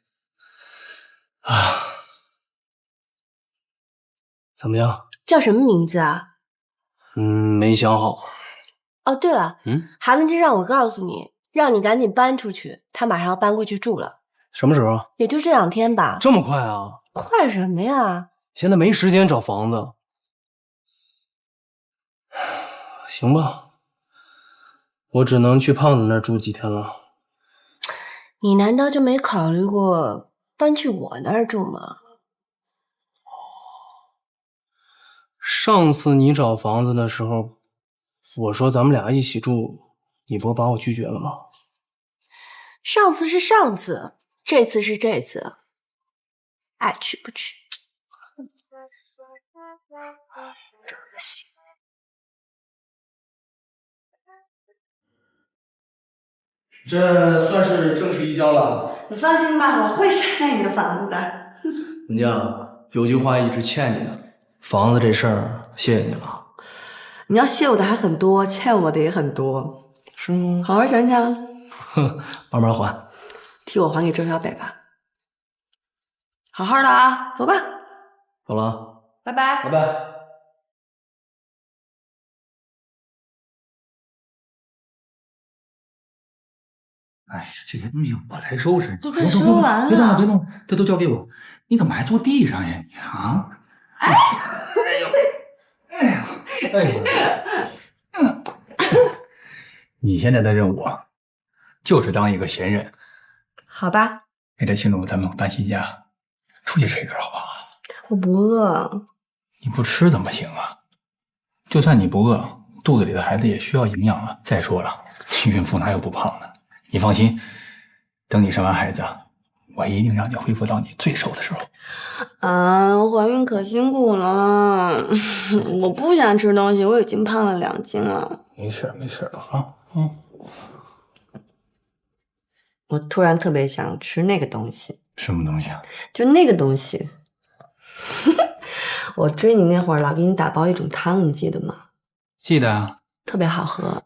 怎么样？叫什么名字啊？没想好。哦，对了，韩文静让我告诉你，让你赶紧搬出去，他马上要搬过去住了。什么时候？也就这2天吧。这么快啊？快什么呀？现在没时间找房子。行吧，我只能去胖子那儿住几天了。你难道就没考虑过搬去我那儿住吗？上次你找房子的时候，我说咱们俩一起住，你不把我拒绝了吗？上次是上次，这次是这次，爱去不去。德行。这算是正式移交了。你放心吧，我会善待你的房子的。文静，有句话一直欠你的，房子这事儿谢谢你了。你要谢我的还很多，欠我的也很多，是吗？好好想想。哼，慢慢还。替我还给周小北吧。好好的啊，走吧。走了。拜拜。拜拜。哎，这些东西我来收拾。都快说完了。别动了，别动了，这都交给我。你怎么还坐地上呀你啊？哎，哎呀！你现在的任务就是当一个闲人。好吧。为了庆祝咱们搬新家，出去吃一顿好不好？我不饿。你不吃怎么行啊？就算你不饿，肚子里的孩子也需要营养啊。再说了，孕妇哪有不胖的？你放心，等你生完孩子，我一定让你恢复到你最瘦的时候。啊，我怀孕可辛苦了，我不想吃东西，我已经胖了2斤了。没事没事的啊。我突然特别想吃那个东西。什么东西啊？就那个东西。我追你那会儿老给你打包一种汤，你记得吗？记得啊。特别好喝。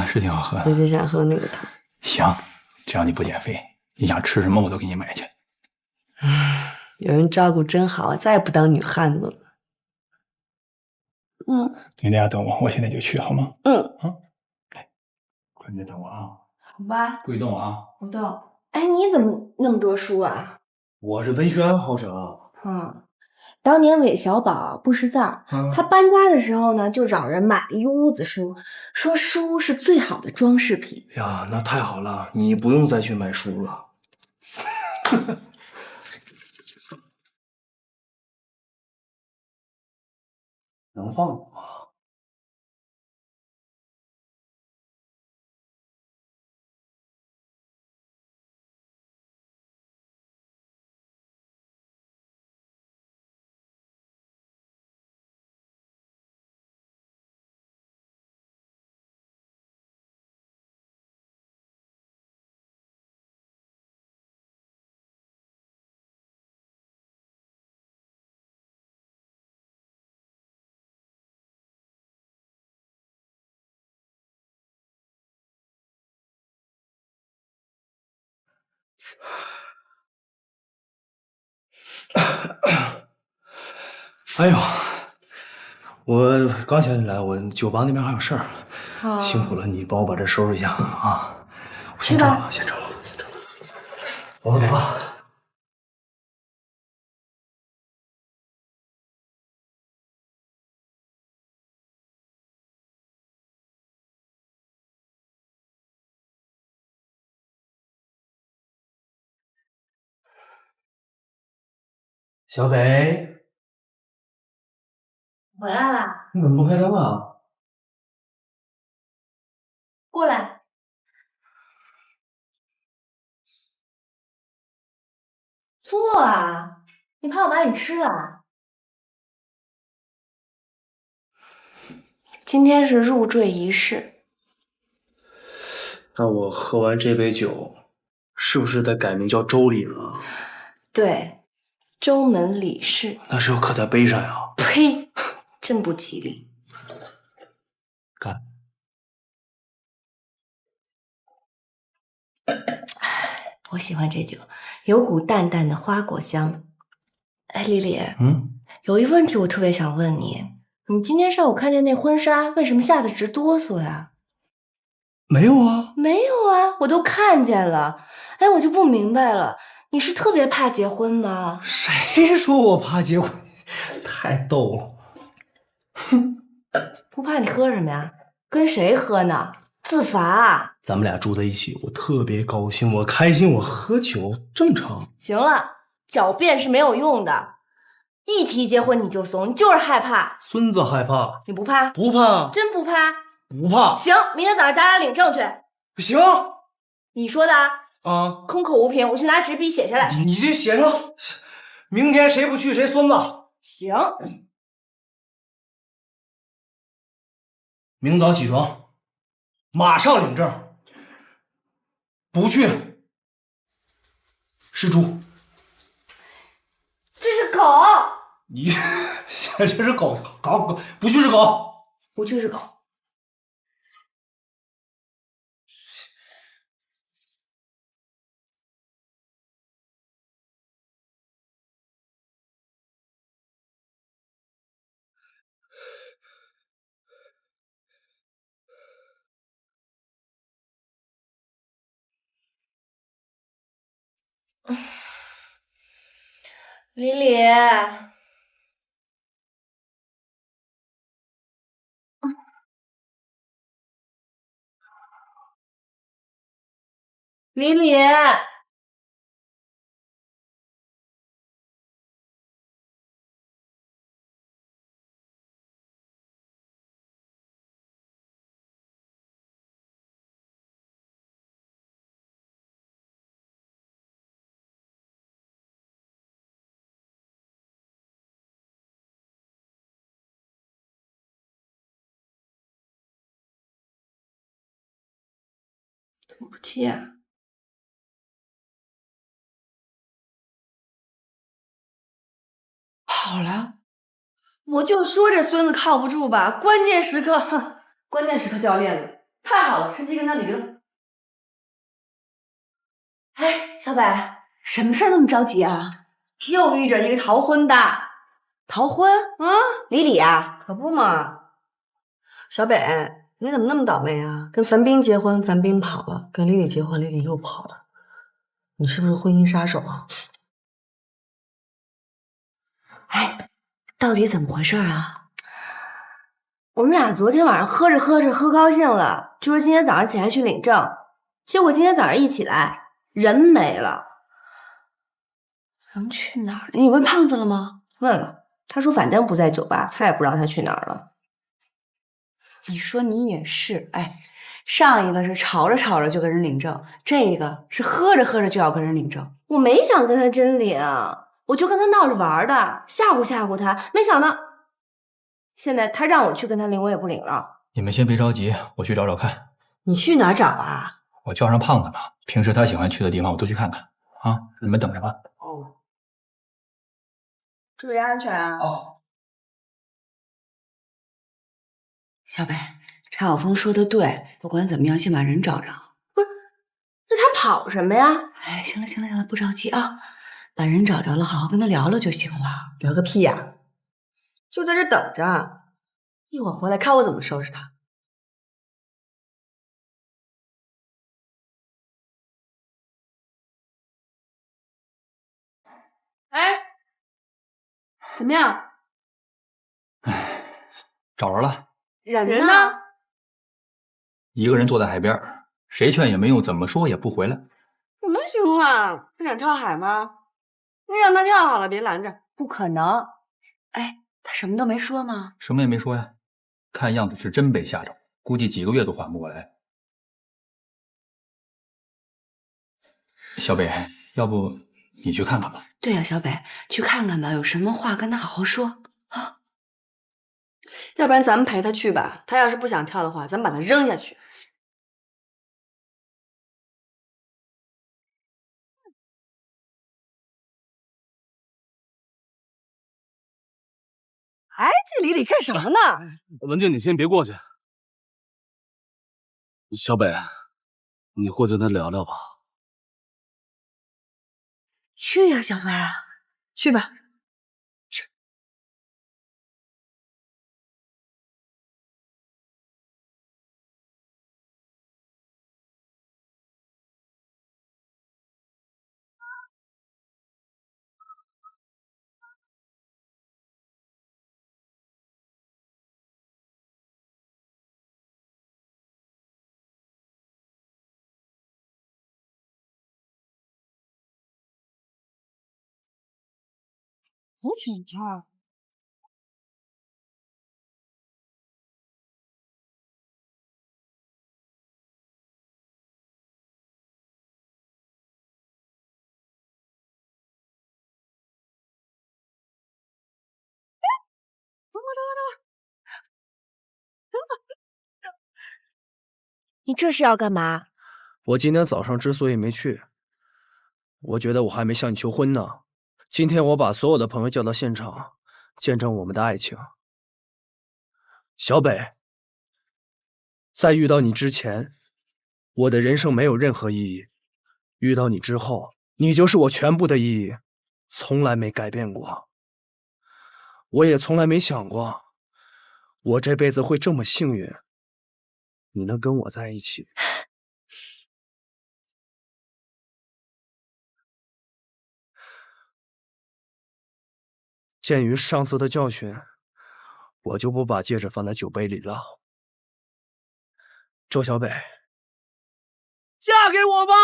是挺好喝的。我就想喝那个汤。行，只要你不减肥，你想吃什么我都给你买去。有人照顾真好，再也不当女汉子了。你俩等我，我现在就去，好吗？来，快点等我啊！好吧，不许动啊！不动。哎，你怎么那么多书啊？我是文学爱好者。当年韦小宝不识字儿，他搬家的时候呢，就找人买了一屋子书，说书是最好的装饰品。呀，那太好了，你不用再去买书了。能放吗？哎呦，我刚想起来，我酒吧那边还有事儿，辛苦了你，帮我把这收拾一下啊！我先走了，先走了，走了，走了。小北，回来啦，你怎么不开灯啊？过来。坐啊！你怕我把你吃了？今天是入赘仪式。那我喝完这杯酒，是不是得改名叫周礼了？对，周门李氏。那是要刻在碑上呀。呸，真不吉利。干。我喜欢这酒，有股淡淡的花果香。哎，丽丽，有一问题我特别想问你，你今天上午看见那婚纱，为什么吓得直哆嗦呀？没有啊，没有啊，我都看见了。哎，我就不明白了，你是特别怕结婚吗？谁说我怕结婚？太逗了。不怕你喝什么呀？跟谁喝呢？自罚啊。咱们俩住在一起，我特别高兴，我开心，我喝酒正常。行了，狡辩是没有用的。一提结婚你就怂，你就是害怕。孙子害怕，你不怕？不怕，真不怕？不怕。行，明天早上咱俩领证去。行。你说的啊，空口无凭，我去拿纸笔写下来。你就写上，明天谁不去谁孙子。行。明早起床，马上领证。不去是猪。这是狗。你这是狗，狗不去是狗，不去是狗。李李，李李，怎么不接啊？跑了，我就说这孙子靠不住吧，关键时刻，哼，关键时刻掉链子，太好了，趁机跟他离了。哎，小北，什么事儿那么着急啊？又遇着一个逃婚的，逃婚？李李啊？可不嘛。小北，你怎么那么倒霉啊？跟樊斌结婚，樊斌跑了；跟李李结婚，李李又跑了。你是不是婚姻杀手啊？哎，到底怎么回事啊？我们俩昨天晚上喝着喝着喝高兴了，就说今天早上起来去领证，结果今天早上一起来人没了。人去哪儿了？你问胖子了吗？问了，他说反正不在酒吧，他也不知道他去哪儿了。你说你也是，哎，上一个是吵着吵着就跟人领证，这个是喝着喝着就要跟人领证。我没想跟他真领，我就跟他闹着玩的，吓唬吓唬他，没想到现在他让我去跟他领，我也不领了。你们先别着急，我去找找看。你去哪儿找啊？我叫上胖子嘛，平时他喜欢去的地方我都去看看啊。你们等着吧。哦，注意安全啊。哦。小北，查晓峰说的对，不管怎么样，先把人找着。不是，那他跑什么呀？哎，行了行了行了，不着急啊，把人找着了，好好跟他聊聊就行了。聊个屁呀！就在这等着，一会儿回来看我怎么收拾他。哎，怎么样？找着了，人呢？一个人坐在海边，谁劝也没用，怎么说也不回来。什么情况？他想跳海吗？你让他跳好了，别拦着。不可能。哎，他什么都没说吗？什么也没说呀，看样子是真被吓着，估计几个月都缓不过来。小北，要不你去看看吧？对呀，小北，去看看吧，有什么话跟他好好说啊。要不然咱们陪他去吧。他要是不想跳的话，咱们把他扔下去。哎，这李李干什么呢？文静，你先别过去。小北，你过去跟他聊聊吧。去呀，小北，去吧。我请他。你这是要干嘛？我今天早上之所以没去，我觉得我还没向你求婚呢。今天我把所有的朋友叫到现场，见证我们的爱情。小北，在遇到你之前，我的人生没有任何意义；遇到你之后，你就是我全部的意义，从来没改变过。我也从来没想过，我这辈子会这么幸运，你能跟我在一起。鉴于上次的教训，我就不把戒指放在酒杯里了。周小北，嫁给我吧！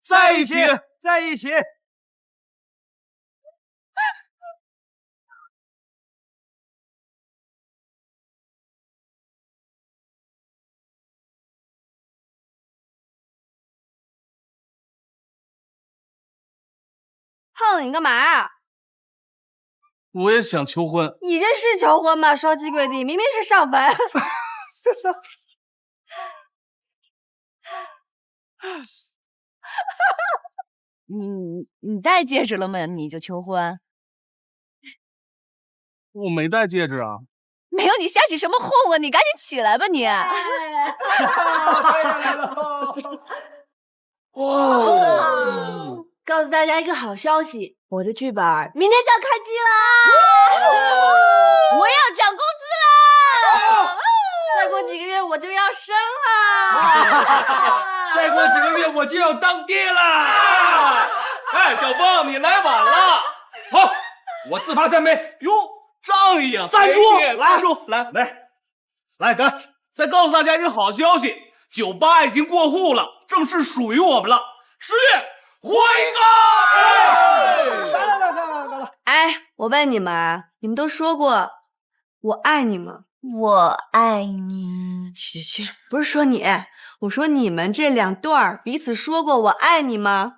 在一起，在一起。胖子，你干嘛呀？我也想求婚。你这是求婚吗？双膝跪地，明明是上坟。你戴戒指了吗？你就求婚？我没戴戒指啊。没有，你瞎起什么哄啊？你赶紧起来吧你！哇！告诉大家一个好消息，我的剧本明天就要开机啦！我要涨工资啦！再过几个月我就要生啦！再过几个月我就要当爹啦！哎，小凤，你来晚了。好，我自发三杯。哟，仗义啊！站住！站住！来，再告诉大家一个好消息，98已经过户了，正式属于我们了。10月活一个！来！哎，我问你们，你们都说过我爱你吗？我爱你。去，不是说你，我说你们这两对儿彼此说过我爱你吗？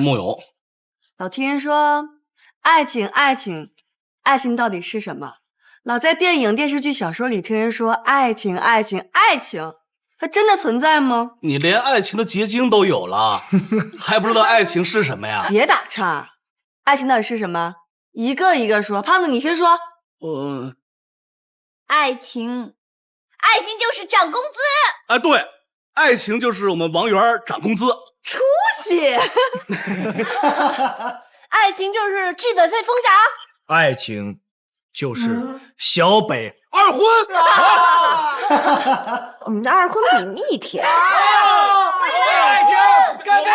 木有。老听人说，爱情到底是什么？老在电影、电视剧、小说里听人说爱情，它真的存在吗？你连爱情的结晶都有了，还不知道爱情是什么呀？别打岔，爱情到底是什么？一个一个说。胖子，你先说。爱情就是涨工资。啊，对，爱情就是我们王源涨工资。出息！爱情就是剧本费封赏。爱情就是小北二婚。我们的二婚比蜜甜。爱情，干杯！